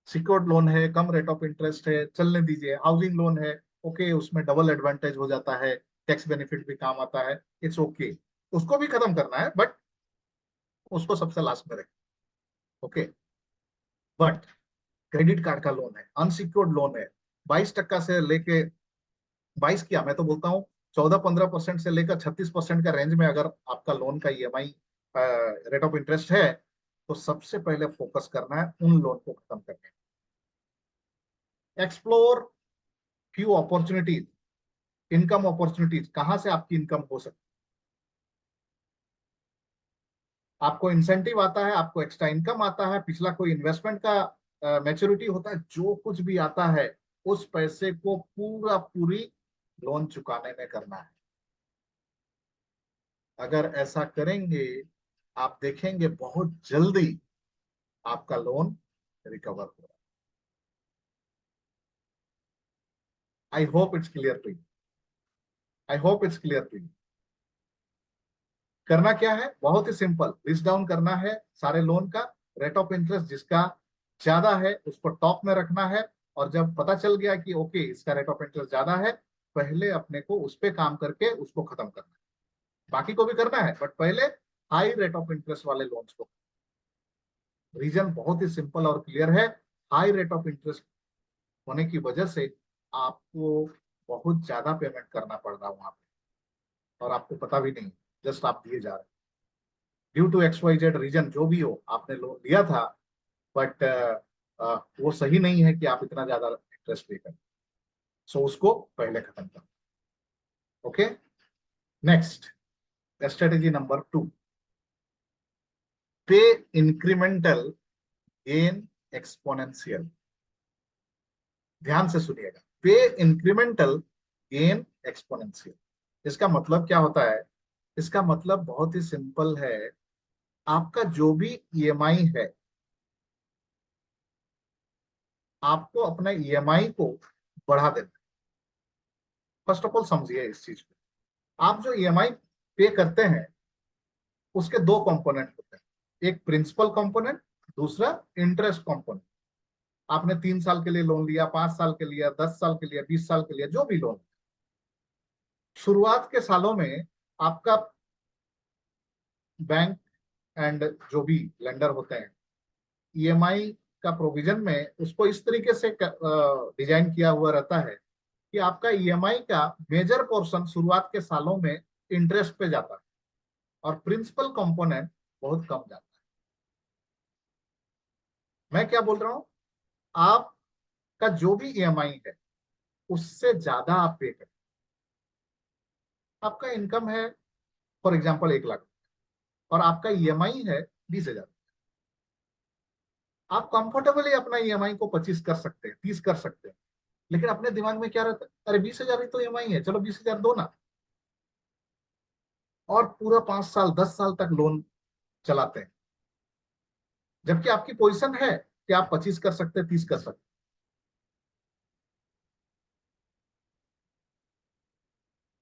सिक्योर्ड लोन है, कम रेट ऑफ इंटरेस्ट है, चलने दीजिए। हाउसिंग लोन है, ओके, उसमें डबल एडवांटेज हो जाता है, टैक्स बेनिफिट भी काम आता है, इट्स ओके, उसको भी खत्म करना है, बट उसको सबसे लास्ट में रखें, ओके। बट क्रेडिट कार्ड का लोन है, अनसिक्योर्ड लोन है, 22% से लेके 22 क्या, मैं तो बोलता हूँ 14-15% से लेकर 36% का रेंज में अगर आपका लोन का ईएमआई रेट ऑफ इंटरेस्ट है, तो सबसे पहले फोकस करना है उन लोन को खत्म करने। Explore few opportunities, income opportunities, कहां से आपकी इनकम हो सकती है। आपको इंसेंटिव आता है, आपको एक्स्ट्रा इनकम आता है, पिछला कोई इन्वेस्टमेंट का मैच्योरिटी होता है, जो कुछ भी आता है उस पैसे को पूरा पूरी लोन चुकाने में करना है। अगर ऐसा करेंगे आप देखेंगे बहुत जल्दी आपका लोन रिकवर होगा। I hope it's clear to you, I hope it's clear to you. करना क्या है, बहुत ही सिंपल, लिस्ट डाउन करना है सारे लोन का, रेट ऑफ इंटरेस्ट जिसका ज्यादा है उसको टॉप में रखना है, और जब पता चल गया कि ओके इसका रेट ऑफ इंटरेस्ट ज्यादा है, पहले अपने को उस पर काम करके उसको खत्म करना है। बाकी को भी करना है बट पहले हाई रेट ऑफ इंटरेस्ट वाले लोन्स को। रीजन बहुत ही सिंपल और क्लियर है, हाई रेट ऑफ इंटरेस्ट होने की वजह से आपको बहुत ज्यादा पेमेंट करना पड़ रहा है वहां पे, और आपको पता भी नहीं, जस्ट आप दिए जा रहे हैं ड्यू टू XYZ रीजन, जो भी हो आपने लोन लिया था, बट वो सही नहीं है कि आप इतना ज्यादा इंटरेस्ट पे करें। सो उसको पहले खत्म करो। ओके, नेक्स्ट स्ट्रेटेजी नंबर 2, पे इंक्रीमेंटल गेन एक्सपोनेंशियल। ध्यान से सुनिएगा, पे इंक्रीमेंटल गेन एक्सपोनेंशियल, इसका मतलब क्या होता है? इसका मतलब बहुत ही सिंपल है, आपका जो भी EMI है, आपको अपना EMI को बढ़ा देना। फर्स्ट ऑफ ऑल समझिए इस चीज को, आप जो EMI पे करते हैं उसके दो कंपोनेंट होते हैं, एक प्रिंसिपल कंपोनेंट, दूसरा इंटरेस्ट कंपोनेंट। आपने 3 साल के लिए लोन लिया, 5 साल के लिए, 10 साल के लिए, 20 साल के लिए, जो भी लोन, शुरुआत के सालों में आपका बैंक एंड जो भी लेंडर होते हैं, EMI का प्रोविजन में उसको इस तरीके से डिजाइन किया हुआ रहता है कि आपका EMI का मेजर पोर्शन शुरुआत के सालों में इंटरेस्ट पे जाता है और प्रिंसिपल कंपोनेंट बहुत कम जाता है। मैं क्या बोल रहा हूं, आपका जो भी EMI है उससे ज्यादा आप पे करें। आपका इनकम है फॉर एग्जाम्पल 1 लाख, और आपका EMI है 20,000, आप कंफर्टेबली अपना EMI को 25 कर सकते हैं, 30 कर सकते हैं, लेकिन अपने दिमाग में क्या रहता है, अरे 20,000 ही तो EMI है, चलो 20,000 दो ना, और पूरा 5 साल 10 साल तक लोन चलाते हैं, जबकि आपकी पोजीशन है कि आप 25 कर सकते हैं, 30 कर सकते हैं।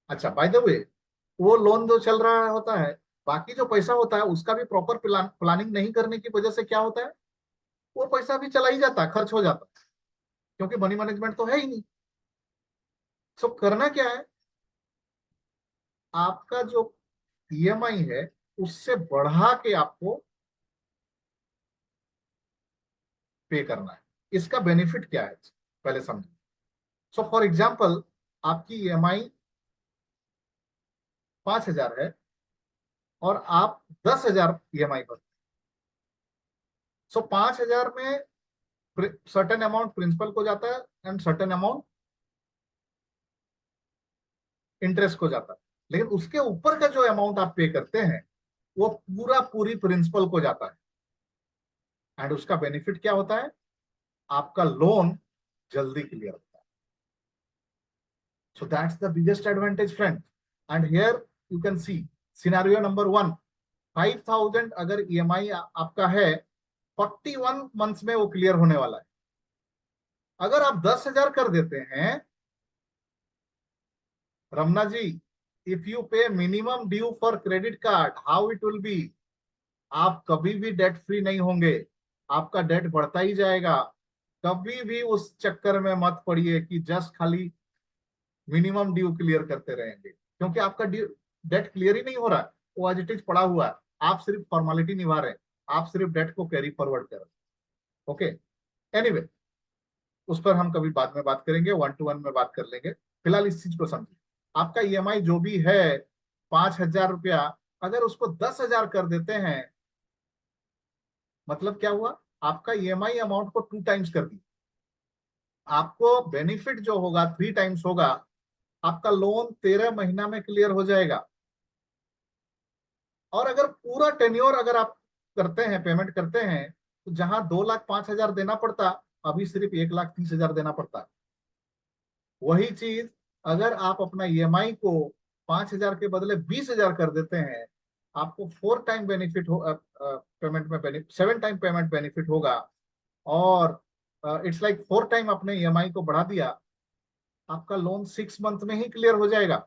अच्छा, बाय द वे, वो लोन जो चल रहा होता है, बाकी जो पैसा होता है उसका भी प्रॉपर प्लानिंग नहीं करने की वजह से क्या होता है, वो पैसा भी चला ही जाता है, खर्च हो जाता है, क्योंकि मनी मैनेजमेंट तो है ही नहीं। सो करना क्या है, आपका जो EMI है उससे बढ़ा के आपको पे करना है। इसका बेनिफिट क्या है, पहले समझो। सो फॉर एग्जाम्पल, आपकी EMI 5,000 है और आप 10,000 EMI भरते, सो 5,000 में सर्टेन अमाउंट प्रिंसिपल को जाता है एंड सर्टेन अमाउंट इंटरेस्ट को जाता है, लेकिन उसके ऊपर का जो अमाउंट आप पे करते हैं वो पूरा पूरी प्रिंसिपल को जाता है। एंड उसका बेनिफिट क्या होता है, आपका लोन जल्दी क्लियर होता है। So that's the biggest advantage friend. And here you can C scenario number 1, 5,000 अगर EMI आपका है, 41 मंथ्स में वो क्लियर होने वाला है। अगर आप 10,000 कर देते हैं, रमना जी, इफ यू पे minimum due for credit card, how it will be, आप कभी भी डेट फ्री नहीं होंगे, आपका डेट बढ़ता ही जाएगा। कभी भी उस चक्कर में मत पड़िए कि जस्ट खाली मिनिमम ड्यू क्लियर करते रहेंगे, क्योंकि आपका डेट क्लियर ही नहीं हो रहा है, वो एज इट इज पड़ा हुआ है, आप सिर्फ फॉर्मेलिटी निभा रहे हैं, आप सिर्फ डेट को कैरी फॉरवर्ड कर रहे हैं। ओके, एनीवे, उस पर हम कभी बाद में बात करेंगे, 1 to 1 में बात कर लेंगे। फिलहाल इस चीज को समझिए, आपका EMI जो भी है 5,000 रुपया, अगर उसको 10,000 कर देते हैं, मतलब क्या हुआ, आपका EMI अमाउंट को 2 टाइम्स कर दिया, आपको बेनिफिट जो होगा 3 टाइम्स होगा, आपका लोन 13 महीना में क्लियर हो जाएगा। और अगर पूरा टेन्योर अगर आप करते हैं, पेमेंट करते हैं, तो जहां 2,05,000 देना पड़ता, अभी सिर्फ 1,30,000 देना पड़ता। वही चीज अगर आप अपना EMI को 5,000 के बदले 20,000 कर देते हैं, आपको 4 टाइम बेनिफिट हो, पेमेंट में 7 टाइम पेमेंट बेनिफिट होगा। और इट्स लाइक 4 टाइम अपने EMI को बढ़ा दिया, आपका लोन 6 मंथ में ही क्लियर हो जाएगा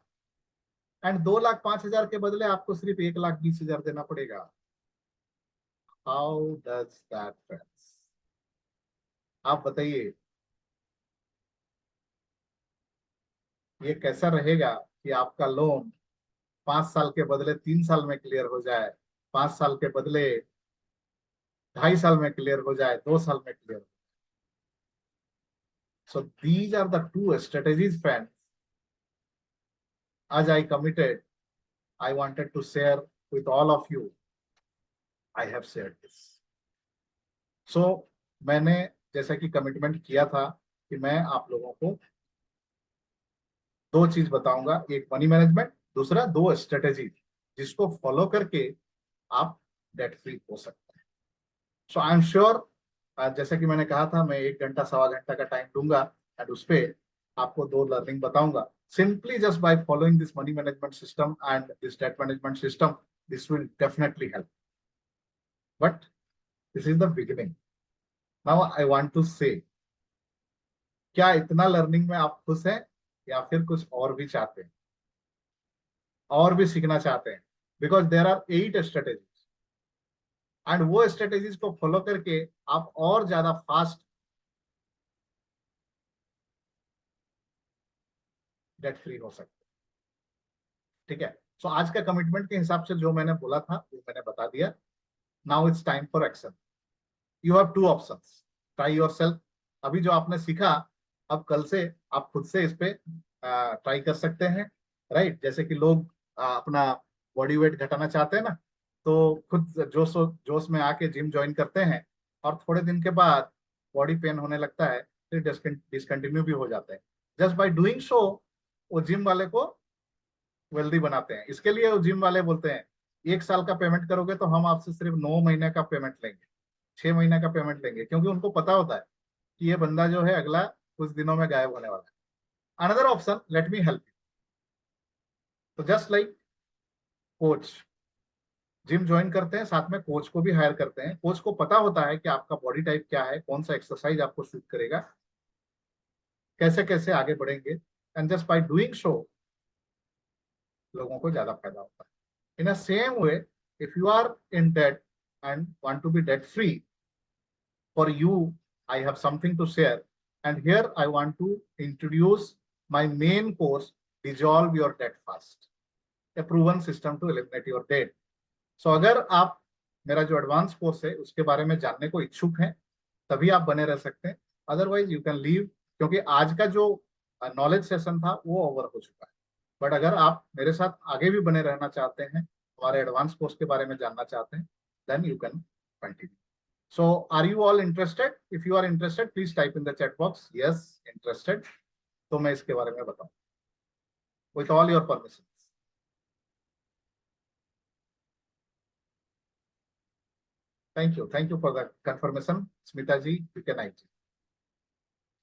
एंड 2,05,000 के बदले आपको सिर्फ 1,20,000 देना पड़ेगा। हाउ डज दैट फ्रेंड्स, आप बताइए ये कैसा रहेगा कि आपका लोन 5 साल के बदले 3 साल में क्लियर हो जाए, 5 साल के बदले 2.5 साल में क्लियर हो जाए, 2 साल में क्लियर हो। So these are the two strategies friends, as I committed, I wanted to share with all of you. I have shared this. So मैंने जैसा कि कमिटमेंट किया था कि मैं आप लोगों को 2 चीज बताऊंगा, एक मनी मैनेजमेंट, दूसरा 2 स्ट्रेटेजी जिसको फॉलो करके आप डेट फ्री हो सकते हैं। सो आई एम श्योर, जैसा कि मैंने कहा था मैं 1 घंटा 1.25 घंटा का टाइम दूंगा एंड उस पर आपको 2 लर्निंग बताऊंगा। Simply just by following this money management system and this debt management system, this will definitely help. But this is the beginning. Now I want to say, क्या इतना लर्निंग में आप खुश हैं या फिर कुछ और भी चाहते हैं, और भी सीखना चाहते हैं? Because there are 8 strategies and वो स्ट्रेटेजीज को फॉलो करके आप और ज्यादा फास्ट डेट फ्री हो सकते हैं। ठीक है, सो आज का कमिटमेंट के हिसाब से जो मैंने बोला था वो मैंने बता दिया। Now it's time for action. You have 2 options, try yourself. अभी जो आपने सीखा, अब कल से आप खुद से इस पे ट्राई कर सकते हैं, राइट? जैसे कि लोग अपना बॉडी वेट घटाना चाहते हैं ना, तो खुद जोश में आके जिम ज्वाइन करते हैं और थोड़े दिन के बाद बॉडी पेन होने लगता है, फिर डिसकंटिन्यू भी हो जाते हैं। जस्ट बाय डूइंग सो वो जिम वाले को वेल्दी बनाते हैं। इसके लिए वो जिम वाले बोलते हैं 1 साल का पेमेंट करोगे तो हम आपसे सिर्फ 9 महीने का पेमेंट लेंगे, 6 महीने का पेमेंट लेंगे, क्योंकि उनको पता होता है कि ये बंदा जो है अगला कुछ दिनों में गायब होने वाला है। Another option, let me help you. तो just like coach, gym join करते हैं, साथ में कोच को भी हायर करते हैं। कोच को पता होता है कि आपका बॉडी टाइप क्या है, कौन सा एक्सरसाइज आपको सूट करेगा, कैसे कैसे आगे बढ़ेंगे, and just by doing so लोगों को ज्यादा फायदा होता है। In a same way, if you are in debt and want to be debt free, for you I have something to share, and here I want to introduce my main course, Dissolve Your Debt Fast, a proven system to eliminate your debt. So अगर आप मेरा जो advance course है उसके बारे में जानने को इच्छुक हैं तभी आप बने रह सकते हैं, अदरवाइज यू कैन लीव, क्योंकि आज का जो नॉलेज सेशन था वो ओवर हो चुका है। बट अगर आप मेरे साथ आगे भी बने रहना चाहते हैं, हमारे एडवांस कोर्स के बारे में जानना चाहते हैं, then you can continue. So are you all interested? If you are interested, please type in the chat box, yes, interested. तो मैं इसके बारे में बताऊं with all your permissions. Thank you for the confirmation, Smita ji, Vikanai ji.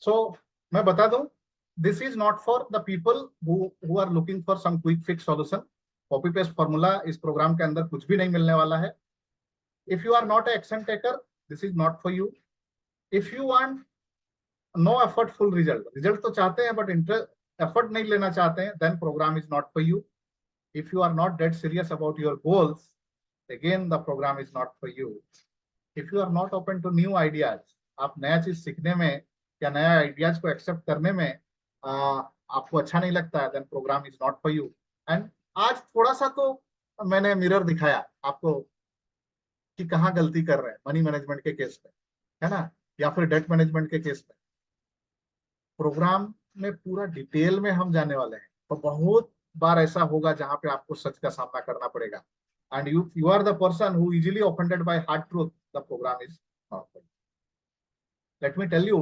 So मैं बता दूं, this is not for the people who are looking for some quick fix solution. Copy paste formula इस program के अंदर कुछ भी नहीं मिलने वाला है। If you are not an action taker, this is not for you. If you want no effort full result तो चाहते हैं बट एफर्ट नहीं लेना चाहते हैं, then program is not for you. If you are not dead serious about your goals, again the program is not for you. If you are not open to new ideas, आप नया चीज सीखने में या नया आइडियाज को accept करने में आपको अच्छा नहीं लगता है, then program is not for you. And आज थोड़ा सा तो मैंने मिरर दिखाया आपको कि कहाँ गलती कर रहे हैं मनी मैनेजमेंट के केस में, है ना, या फिर डेट मैनेजमेंट के केस में। प्रोग्राम में पूरा डिटेल में हम जाने वाले हैं, तो बहुत बार ऐसा होगा जहां पे आपको सच का सामना करना पड़ेगा, and you are the person who easily offended by hard truth, the program is not for you. Let me tell you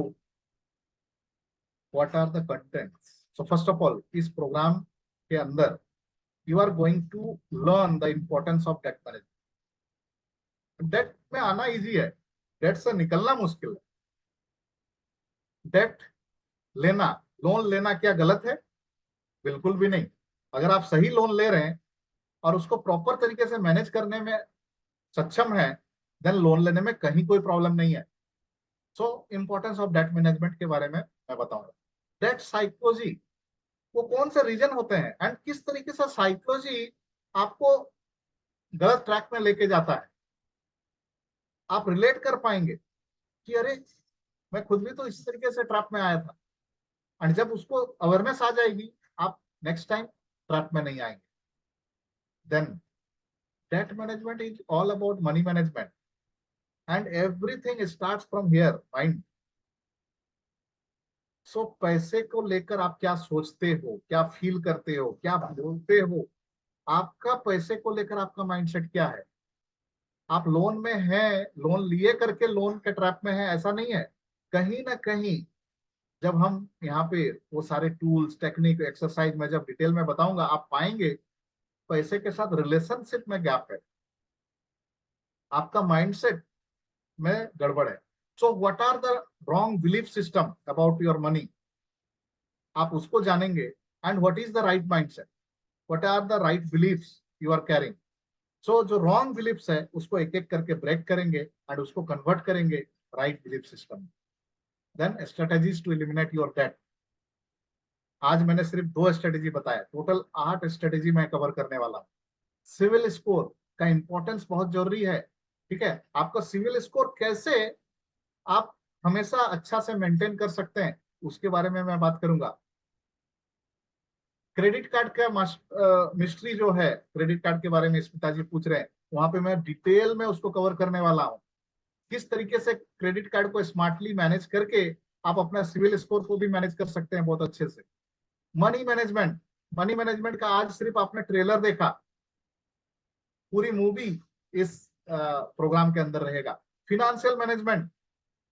what are the contents. So first of all, इस प्रोग्राम के अंदर you are going to learn the importance of debt management. Debt में आना easy है, date से निकलना मुश्किल है। डेट लेना, लोन लेना क्या गलत है? बिल्कुल भी नहीं। अगर आप सही लोन ले रहे हैं और उसको प्रॉपर तरीके से मैनेज करने में सक्षम है, देन लोन लेने में कहीं कोई प्रॉब्लम नहीं है। सो इंपॉर्टेंस ऑफ डेट मैनेजमेंट के बारे में मैं बताऊंगा। डेट साइकोलॉजी वो कौन से रीजन होते हैं एंड किस तरीके से साइकोलॉजी आपको गलत ट्रैक में लेके जाता है। आप रिलेट कर पाएंगे कि अरे मैं खुद भी तो इस तरीके से ट्रैप में आया था। एंड जब उसको अवेयरनेस आ जाएगी, आप नेक्स्ट टाइम ट्रैप में नहीं आएंगे। Then debt management is all about money management and everything starts from here, mind. So पैसे को लेकर आप क्या सोचते हो, क्या फील करते हो, क्या बोलते हो, आपका पैसे को लेकर आपका माइंडसेट क्या है। आप लोन में हैं, लोन लिए करके लोन के ट्रैप में है, ऐसा नहीं है। कहीं ना कहीं जब हम यहाँ पे वो सारे टूल्स, टेक्निक, एक्सरसाइज में जब डिटेल में बताऊंगा, आप पाएंगे पैसे के साथ रिलेशनशिप में गैप है, आपका माइंडसेट में गड़बड़ है। So what are the wrong belief system about your money, आप उसको जानेंगे। And what is the right mindset, what are the right beliefs you are carrying. So जो रॉन्ग बिलीफ्स है उसको एक एक करके ब्रेक करेंगे एंड उसको कन्वर्ट करेंगे right belief system. Then strategies to eliminate your debt. आज मैंने सिर्फ 2 स्ट्रेटेजी बताया, टोटल 8 स्ट्रेटेजी मैं कवर करने वाला हूँ। सिविल स्कोर का इंपॉर्टेंस बहुत जरूरी है। ठीक है, आपका सिविल स्कोर कैसे आप हमेशा अच्छा से मेंटेन कर सकते हैं, उसके बारे में मैं बात करूंगा। क्रेडिट कार्ड का मिस्ट्री जो है, क्रेडिट कार्ड के बारे में स्मिता जी पूछ रहे हैं, वहां पे मैं डिटेल में उसको कवर करने वाला हूँ। किस तरीके से क्रेडिट कार्ड को स्मार्टली मैनेज करके आप अपना सिविल स्कोर को भी मैनेज कर सकते हैं बहुत अच्छे से। मनी मैनेजमेंट, मनी मैनेजमेंट का आज सिर्फ आपने ट्रेलर देखा, पूरी मूवी इस प्रोग्राम के अंदर रहेगा। फिनेंशियल मैनेजमेंट,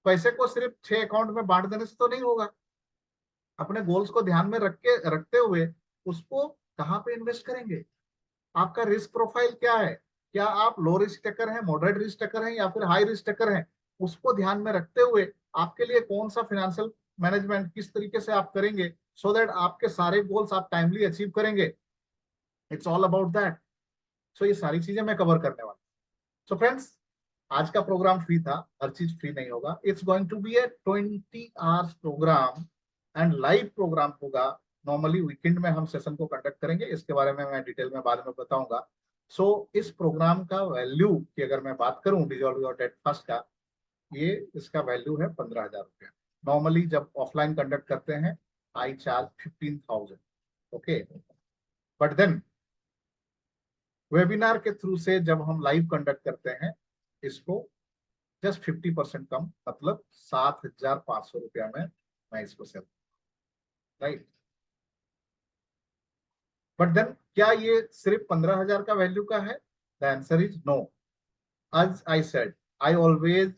पैसे को सिर्फ 6 अकाउंट में बांट देने से तो नहीं होगा। अपने गोल्स को ध्यान में रखते हुए उसको कहाँ पे इन्वेस्ट करेंगे, आपका रिस्क प्रोफाइल क्या है, क्या आप लो रिस्क टेकर हैं, मॉडरेट रिस्क टेकर हैं या फिर हाई रिस्क टेकर हैं, उसको ध्यान में रखते हुए आपके लिए कौन सा फाइनेंशियल मैनेजमेंट किस तरीके से आप करेंगे सो दैट आपके सारे गोल्स आप टाइमली अचीव करेंगे। It's all about that. So ये सारी चीजें मैं कवर करने वाला हूँ। सो फ्रेंड्स, आज का प्रोग्राम फ्री था, हर चीज फ्री नहीं होगा। It's going to be a 20 hours program and live program होगा। नॉर्मली वीकेंड में हम सेशन को कंडक्ट करेंगे, इसके बारे में मैं डिटेल में बाद में बताऊंगा। सो इस प्रोग्राम का वैल्यू की अगर मैं बात करूं, डिजॉल्व योर डेट फास्ट का, ये इसका वैल्यू है 15,000 रुपया। नॉर्मली जब ऑफलाइन कंडक्ट करते हैं I charge 15,000। Okay, but then webinar के थ्रू से जब हम लाइव कंडक्ट करते हैं, इसको जस्ट 50% कम, मतलब 7,500 रुपया में मैं इसको सेल, राइट। बट देन क्या ये सिर्फ 15,000 का वैल्यू का है? The answer is no. As I said, I always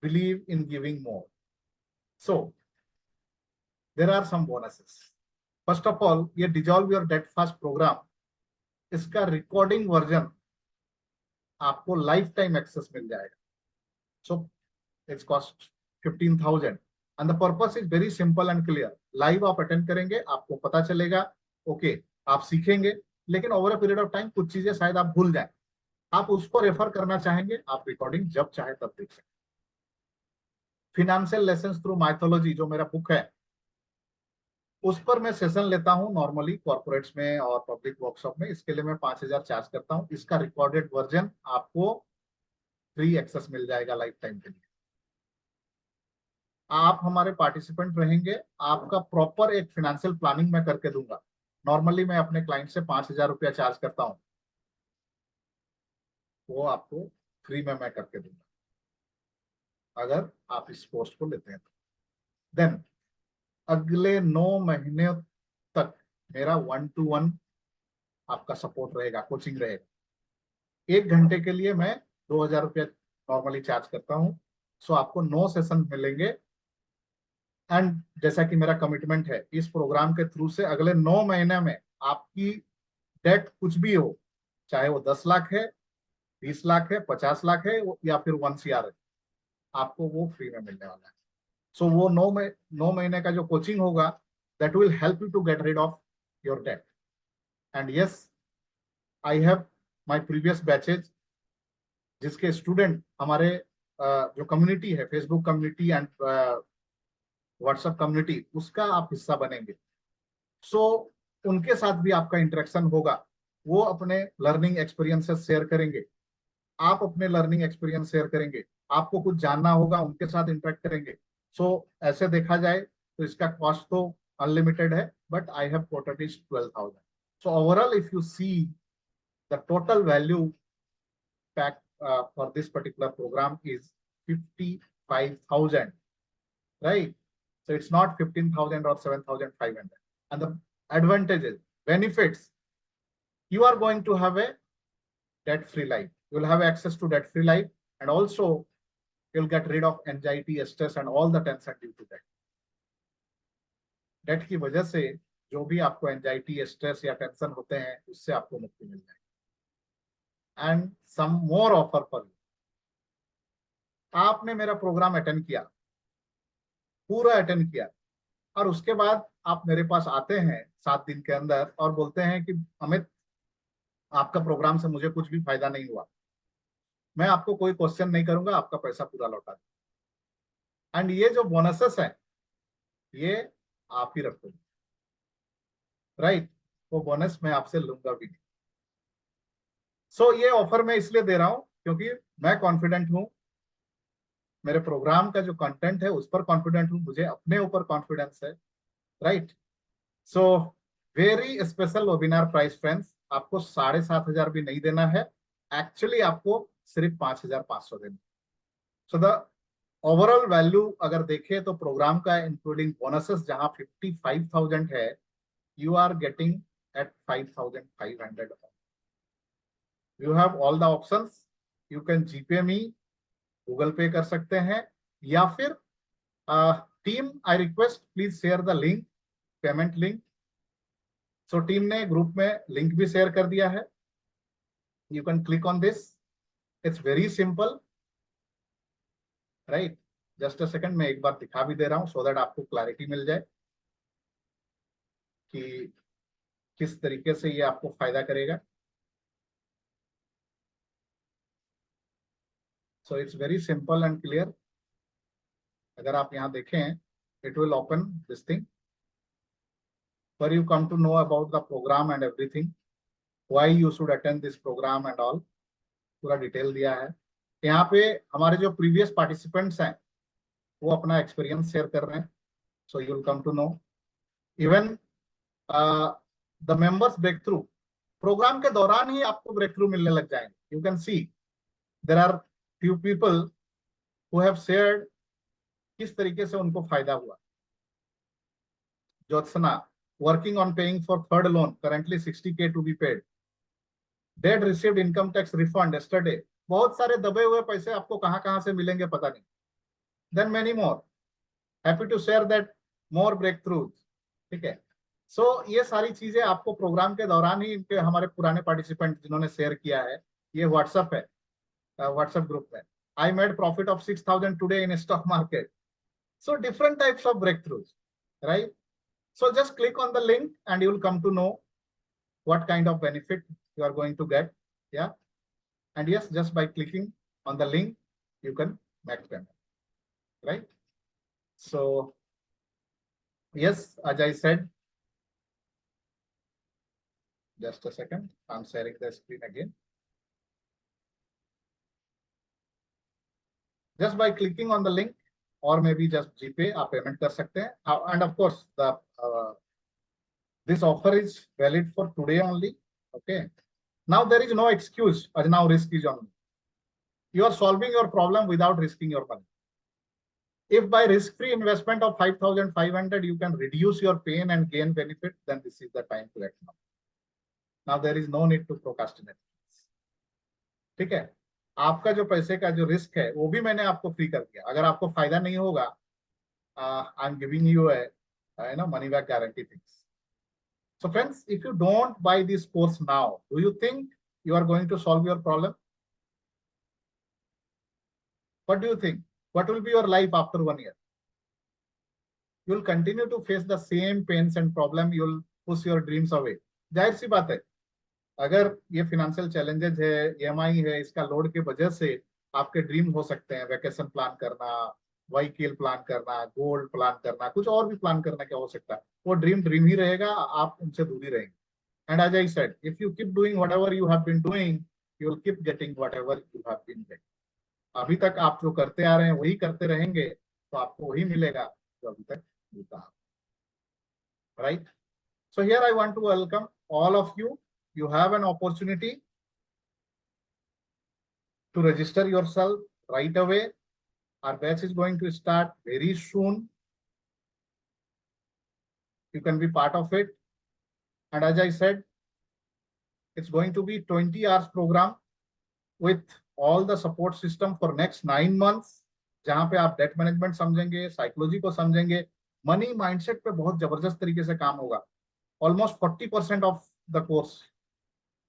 believe in giving more. So there are some bonuses. First of all, ये Dissolve Your Debt Fast program, इसका recording version आपको life time access मिल जाएगा। So it's cost 15,000 and the purpose is very simple and clear. Live आप attend करेंगे, आपको पता चलेगा, ओके, आप सीखेंगे, लेकिन over a period of time कुछ चीजें शायद आप भूल जाए। आप उसको रेफर करना चाहेंगे, आप रिकॉर्डिंग जब चाहे तब देख सकते। फिनेंशियल लेसन थ्रू माइथोलॉजी जो मेरा बुक है, उस पर मैं सेशन लेता हूं नॉर्मली कॉर्पोरेट्स में और पब्लिक वर्कशॉप में। इसके लिए मैं 5,000 चार्ज करता हूं। इसका रिकॉर्डेड वर्जन आपको फ्री एक्सेस मिल जाएगा लाइफ टाइम के लिए। आप हमारे पार्टिसिपेंट रहेंगे, आपका प्रॉपर एक फाइनेंशियल प्लानिंग मैं करके दूंगा। नॉर्मली मैं अपने क्लाइंट से 5,000 रुपया चार्ज करता हूं, वो आपको फ्री में मैं करके दूंगा अगर आप इस पोस्ट को लेते हैं तो। देन अगले 9 महीने तक मेरा 1-to-1 आपका सपोर्ट रहेगा, कोचिंग रहेगा। 1 घंटे के लिए मैं 2,000 रुपया नॉर्मली चार्ज करता हूँ। सो आपको 9 सेशन मिलेंगे। एंड जैसा कि मेरा कमिटमेंट है, इस प्रोग्राम के थ्रू से अगले 9 महीने में आपकी डेट कुछ भी हो, चाहे वो 10 लाख है, 20 लाख है, 50 लाख है या फिर 1 CR है, आपको वो फ्री में मिलने वाला है। सो वो 9 महीने का जो कोचिंग होगा, that will help you to get rid of your debt. And yes, I have my previous batches, जिसके स्टूडेंट हमारे जो कम्युनिटी है, Facebook community and WhatsApp community, उसका आप हिस्सा बनेंगे। सो उनके साथ भी आपका इंटरेक्शन होगा, वो अपने लर्निंग एक्सपीरियंसेस शेयर करेंगे, आप अपने लर्निंग एक्सपीरियंस शेयर करेंगे, आपको कुछ जानना होगा उनके साथ इंटरेक्ट करेंगे। सो ऐसे देखा जाए तो इसका कॉस्ट तो अनलिमिटेड है, but I have quoted is 12,000. So overall if you see the total value pack for this particular program is 55,000, right? So it's not 15,000 or 7,500. And the advantages, benefits, you are going to have a debt-free life. You will have access to debt-free life, and also you'll get rid of anxiety, stress, and all the tension due to debt. Debt की वजह से जो भी आपको anxiety, stress या tension होते हैं, उससे आपको मुक्ति मिल जाए। And some more offer for you, आपने मेरा प्रोग्राम अटेंड किया, पूरा अटेंड किया, और उसके बाद आप मेरे पास आते हैं 7 दिन के अंदर और बोलते हैं कि अमित, आपका प्रोग्राम से मुझे कुछ भी फायदा नहीं हुआ, मैं आपको कोई क्वेश्चन नहीं करूंगा, आपका पैसा पूरा लौटा दूं। एंड ये जो बोनसेस है, ये आप ही रखोगे, राइट? वो बोनस मैं आपसे लूंगा भी नहीं। सो ये ऑफर मैं इसलिए दे रहा हूं क्योंकि मैं कॉन्फिडेंट हूं, मेरे प्रोग्राम का जो कंटेंट है उस पर कॉन्फिडेंट हूं, मुझे अपने ऊपर कॉन्फिडेंस है, right? So very special webinar price friends, आपको 7,500 भी नहीं देना है, एक्चुअली आपको सिर्फ 5,500 देना। सो द ओवरऑल वैल्यू अगर देखें तो प्रोग्राम का इंक्लूडिंग बोनसेस जहां 55,000 है, you are getting at 5,500। You have all the options, you can GPay me, Google Pay कर सकते हैं, या फिर team I request please share the link, payment link. So team ने ग्रुप में लिंक भी शेयर कर दिया है, you can click on this, it's very simple, right? Just a second, मैं एक बार दिखा भी दे रहा हूं सो दैट आपको क्लैरिटी मिल जाए कि किस तरीके से ये आपको फायदा करेगा। So it's very simple and clear. अगर आप यहाँ देखें, it will open this thing where you come to know about the program and everything, why you should attend this program and all, पूरा डिटेल दिया है। यहाँ पे हमारे जो प्रीवियस पार्टिसिपेंट्स हैं वो अपना एक्सपीरियंस शेयर कर रहे हैं, so you will come to know. Even the members break through, program के दौरान ही आपको ब्रेक थ्रू मिलने लग जाएंगे। You can see there are few people who have shared किस तरीके से उनको फायदा हुआ। Jyotsna, working on paying for third loan, currently 60K to be paid. Dad received income tax refund yesterday. बहुत सारे दबे हुए पैसे आपको कहां से मिलेंगे पता नहीं। Then many more. Happy to share that more breakthroughs. ठीक है? So ये सारी चीजें आपको प्रोग्राम के दौरान ही इनके हमारे पुराने पार्टिसिपेंट जिन्होंने शेयर किया है, ये व्हाट्सएप है, व्हाट्सएप ग्रुप में। I made profit of 6,000 today in stock market. So different types of breakthroughs, right? So just click on the link and you will come to know what kind of benefit you are going to get. Yeah. And yes, just by clicking on the link, you can make payment, right? So yes, as I said, just a second, I'm sharing the screen again. Just by clicking on the link or maybe just GPay, आप payment कर सकते हैं. And of course, the this offer is valid for today only. Okay. Now there is no excuse as now risk is on me. You are solving your problem without risking your money. If by risk-free investment of 5,500 you can reduce your pain and gain benefit, then this is the time to act now. Now there is no need to procrastinate. ठीक है? आपका जो पैसे का जो risk है वो भी मैंने आपको फ्री कर दिया। अगर आपको फायदा नहीं होगा, I am giving you a money back guarantee things. So friends, if you don't buy this course now, do you think you are going to solve your problem? What do you think? What will be your life after 1 year? You will continue to face the same pains and problem. You will push your dreams away. जाहिर सी बात है, अगर ये financial challenges है, EMI है, इसका load के वजह से आपके ड्रीम्स हो सकते हैं, वैकेशन प्लान करना, व्हीकल प्लान करना, गोल्ड प्लान करना, कुछ और भी प्लान करना, क्या हो सकता है, वो ड्रीम ड्रीम ही रहेगा, आप उनसे दूर ही रहेंगे. And as I said, if you keep doing whatever you have been doing, you will keep getting whatever you have been getting. अभी तक आप जो करते आ रहे हैं वही करते रहेंगे, तो आपको वही मिलेगा जो अभी तक मिलता है. Right. So here I want to welcome all of you. You have an opportunity to register yourself right away. Our batch is going to start very soon. You can be part of it. And as I said, it's going to be 20 hours program with all the support system for next 9 months. जहां पे आप debt management समझेंगे, psychology को समझेंगे, money mindset पे बहुत जबरदस्त तरीके से काम होगा. Almost 40% of the course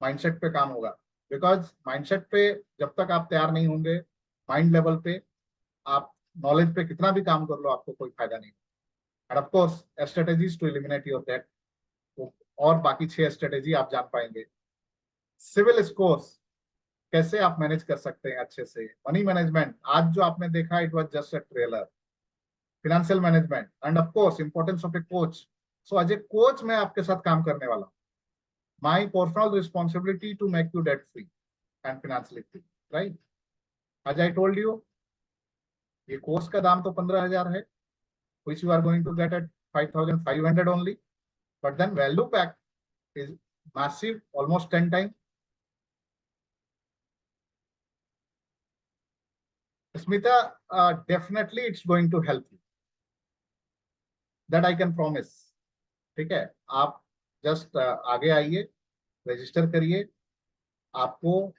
mindset पे काम होगा. बिकॉज माइंडसेट पे जब तक आप तैयार नहीं होंगे, माइंड लेवल पे आप नॉलेज पे कितना भी काम कर लो, आपको कोई फायदा नहीं. And of course strategies to eliminate your debt, और बाकी 6 स्ट्रेटेजी आप जान पाएंगे. सिविल स्कोर्स कैसे आप मैनेज कर सकते हैं अच्छे से. मनी मैनेजमेंट, आज जो आपने देखा it was just a trailer. Financial management and of course importance of a coach. So as a coach मैं आपके साथ काम करने वाला हूँ. My personal responsibility to make you debt free and financially free. Right. As I told you, ये course का दाम तो 15,000 है, which you are going to get at 5,500 only. But then value pack is massive, almost 10 times. Smita, definitely it's going to help you. That I can promise. ठीक है, आप just आगे आइए, रजिस्टर करिए, आपको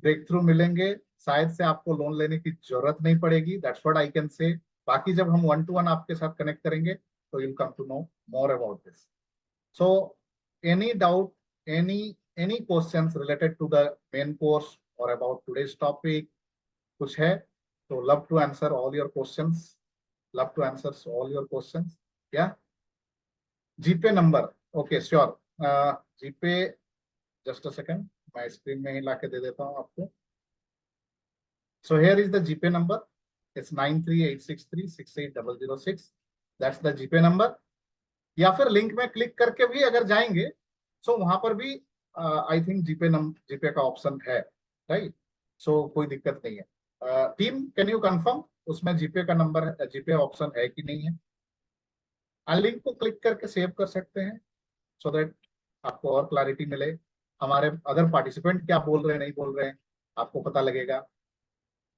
ब्रेक थ्रू मिलेंगे. शायद से आपको लोन लेने की जरूरत नहीं पड़ेगी. That's what I can say. बाकी जब हम 1-to-1 आपके साथ कनेक्ट करेंगे तो you'll come to know more about this. So any doubt, any questions related to the main course or about today's topic, कुछ है तो love to answer all your questions. Love to answer all your questions. Yeah. GPay number. Okay, sure. GPay, just a second. मैं screen में ही लाके दे देता हूँ आपको. So here is the GPay number. It's 9386368006. That's the GPay number. या फिर link में click करके भी अगर जाएंगे सो वहां पर भी आई थिंक जीपे का ऑप्शन है. राइट. सो कोई दिक्कत नहीं है. टीम, कैन यू कंफर्म उसमें जीपे का नंबर, जीपे ऑप्शन है कि नहीं है. लिंक को क्लिक करके सेव कर सकते हैं सो दैट आपको और क्लैरिटी मिले. हमारे अदर पार्टिसिपेंट क्या बोल रहे हैं, नहीं बोल रहे हैं, आपको पता लगेगा.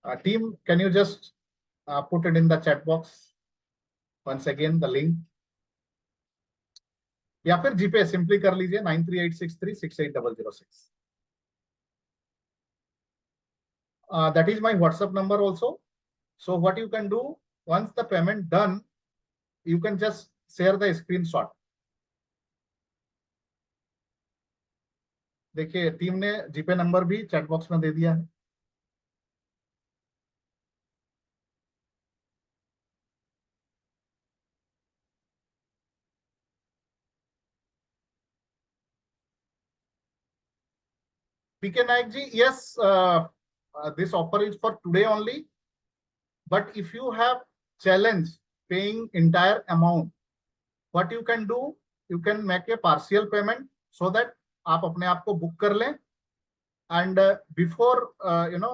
Team, can you just put it in the chat box once again the link, या फिर जीपे सिंपली कर लीजिए 9386368006. That is my WhatsApp number also. So what you can do, once the payment done, you can just share the screenshot. देखिए team ने जीपे number भी chat box में दे दिया है. PK Naik ji, yes, this offer is for today only. But if you have challenge paying entire amount, what you can do, you can make a partial payment so that आप अपने आप को book कर लें. And before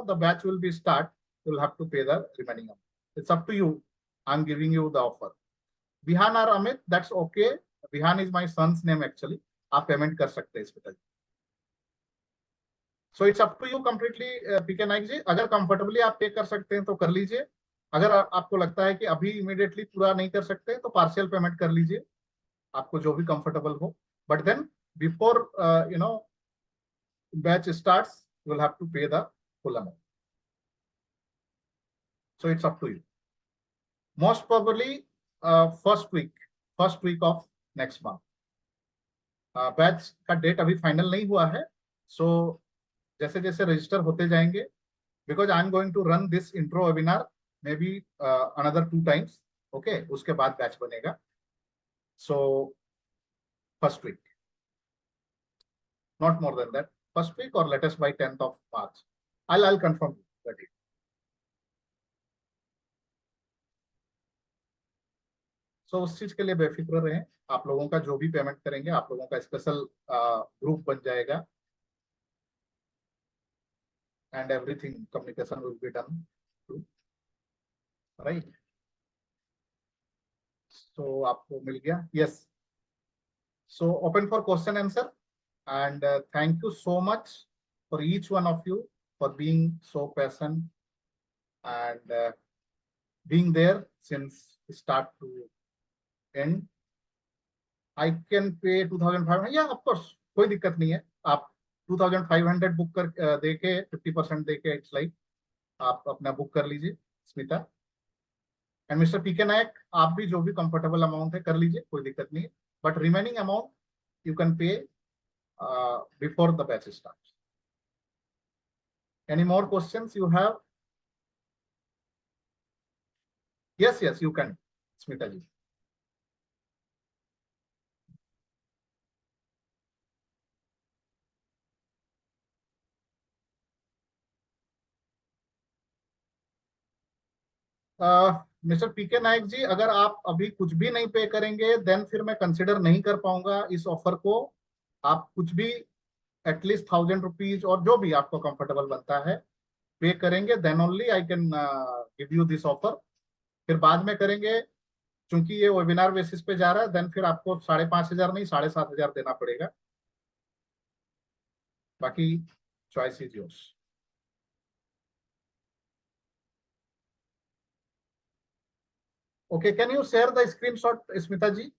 the batch will be start, you'll have to pay the remaining amount. It's up to you. I'm giving you the offer. Vihan or Amit, that's okay. Vihan is my son's name actually. आप payment कर सकते हैं इस पे. So it's up to you completely. PK Naik ji, अगर comfortably आप पे कर सकते हैं तो कर लीजिए. अगर आपको लगता है कि अभी इमीडिएटली पूरा नहीं कर सकते तो पार्शियल पेमेंट कर लीजिए, आपको जो भी कंफर्टेबल हो. But then before batch starts, you will have to pay the full amount. So it's up to you. Most probably first week of next month. Batch का डेट अभी फाइनल नहीं हुआ है. सो जैसे जैसे रजिस्टर होते जाएंगे, because I am going to run this intro webinar may be another 2 times. Okay, उसके बाद बैच बनेगा. So first week, not more than that. First week or latest by 10th of March. I'll confirm that. सो उस चीज के लिए बेफिक्र रहें। आप लोगों का जो भी पेमेंट करेंगे, आप लोगों का स्पेशल ग्रुप बन जाएगा and everything communication will be done, right. सो आपको मिल गया, yes. So open for question answer and thank you so much for each one of you for being so patient and being there since start to end. I can pay 2500, yeah of course, कोई दिक्कत नहीं है। आप 2500 book कर देके 50% देके it's like आप अपना बुक कर लीजिए स्मिता एंड मिस्टर पीके नायक, आप भी जो भी कंफर्टेबल अमाउंट है कर लीजिए, कोई दिक्कत नहीं है। But remaining amount you can pay before the batch starts. Any more questions you have? Yes, yes, you can, Smita ji. Mister PK Nayak ji, अगर आप अभी कुछ भी नहीं पे करेंगे देन फिर मैं कंसिडर नहीं कर पाऊंगा इस ऑफर को। आप कुछ भी एटलीस्ट 1000 रुपीज और जो भी आपको कंफर्टेबल बनता है पे करेंगे, then only I can give you this offer. फिर बाद में करेंगे, क्योंकि ये वेबिनार बेसिस पे जा रहा है, देन फिर आपको 5500 नहीं 7500 देना पड़ेगा। बाकी choice is yours. Okay, can you share the screenshot Smita ji?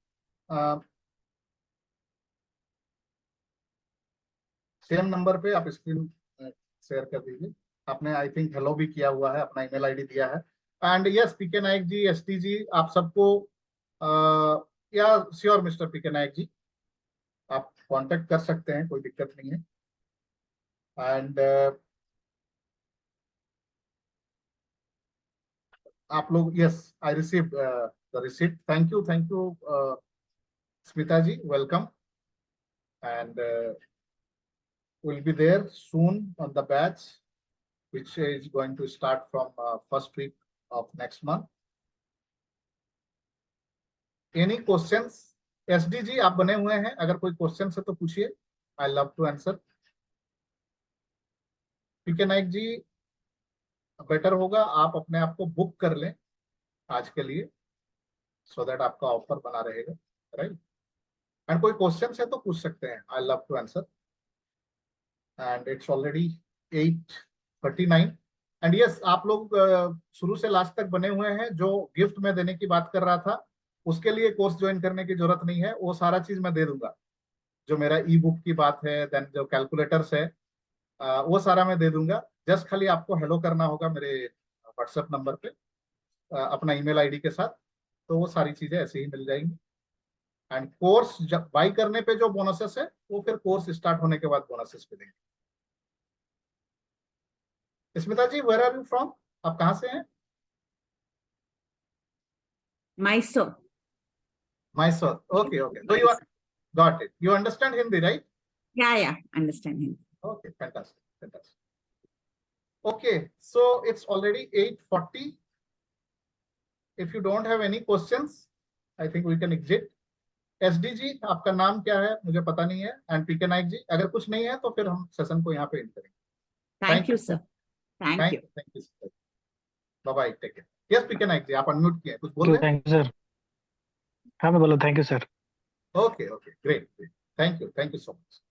Same number पे आप स्क्रीन शेयर कर दीजिए। आपने आई थिंक हेलो भी किया हुआ है, अपना ईमेल आईडी दिया है। And yes PK Nayak ji, ST ji, आप सबको या sure mister PK Nayak ji, आप कांटेक्ट कर सकते हैं, कोई दिक्कत नहीं है। एंड आप लोग, yes I receive the receipt, thank you Smita ji, welcome. And will be there soon on the batch which is going to start from first week of next month. Any questions? SD जी आप बने हुए हैं, अगर कोई question है तो पूछिए, I love to answer. PK Nayak ji, better होगा आप अपने आप को बुक कर लें आज के लिए, सो दैट आपका ऑफर बना रहेगा, राइट। एंड कोई क्वेश्चन है तो पूछ सकते हैं, I love to answer. And it's already 8:39 and yes, आप लोग शुरू से लास्ट तक बने हुए हैं। जो गिफ्ट में देने की बात कर रहा था उसके लिए कोर्स ज्वाइन करने की जरूरत नहीं है, वो सारा चीज मैं दे दूंगा। जो मेरा ई बुक की बात है, देन जो कैलकुलेटर्स है, वो सारा मैं दे दूंगा। जस्ट खाली आपको हेलो करना होगा मेरे व्हाट्सएप नंबर पे अपना ईमेल आईडी के साथ, तो वो सारी चीजें ऐसे ही मिल जाएंगी। एंड कोर्स जब बाई करने पे जो बोनसेस है वो फिर कोर्स स्टार्ट होने के बाद बोनसेस मिलेंगे। स्मिता जी, वेयर आर यू फ्रॉम? आप कहाँ से हैं? Mysore. Mysore. Okay, okay. So you are, got it. You understand Hindi, right? Yeah, understand him. Okay, fantastic, fantastic. Okay, so it's already 8:40. If you don't have any questions, I think we can exit. SD जी, आपका नाम क्या है मुझे पता नहीं है, and पीके नायक जी, अगर कुछ नहीं है तो फिर हम सेशन को यहाँ पे एंड करेंगे। Thank you, sir. Thank you. Thank you sir, bye bye, take care. Yes PK Nayak ji, आप अनम्यूट किए, कुछ बोल रहे हैं? Thank you sir. हाँ मैं बोला thank you sir. Okay okay, great, thank you so much,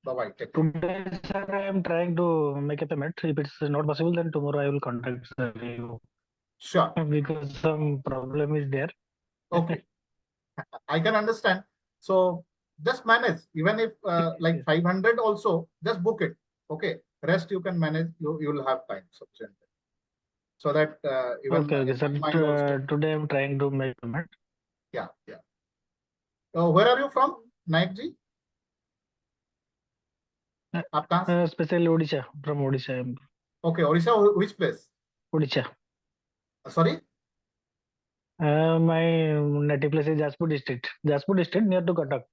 bye bye, take care. Today sir I am trying to make a payment. If it's not possible then tomorrow I will contact sir you sure, because some problem is there. okay. I can understand. So just manage, even if like 500 also, just book it. Okay. Rest you can manage. You will have time sufficient. So that even Okay sir. mind also. Today I am trying to make payment. Yeah. Where are you from, Naik ji? आप कहाँ से? Especially Odisha, from Odisha I am. Okay, Odisha, which place? Odisha. Sorry? My native place is Jaspur district. Jaspur district near to Cuttack.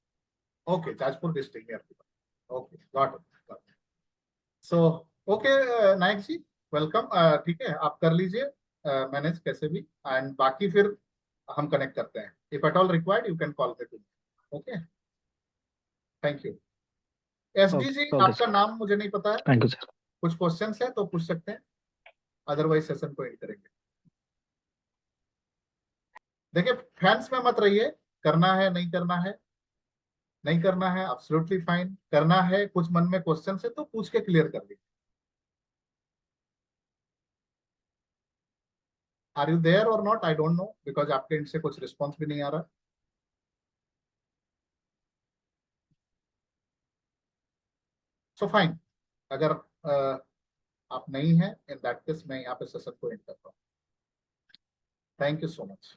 Okay, Jajpur district near. Okay, got it. So okay, Nayak ji, welcome. ठीक है, आप कर लीजिए manage कैसे भी, and बाकी फिर हम कनेक्ट करते हैं. If at all required you can call me too. Okay, thank you. SD ji, okay, आपका नाम मुझे नहीं पता है. Thank you, sir. कुछ क्वेश्चंस है तो पूछ सकते हैं, अदरवाइज सेशन को एंड करेंगे. देखिए, फैंस में मत रहिए. करना है नहीं करना है, नहीं करना है एब्सोल्युटली फाइन. करना है, कुछ मन में क्वेश्चन है तो पूछ के क्लियर कर लीजिए. आर यू देयर और not, I don't no, because आपके एंड से कुछ रिस्पॉन्स भी नहीं आ रहा. So fine. अगर आप नहीं है, इन दैट केस मैं यहाँ पे सेशन को एंड करता हूँ. Thank you so much.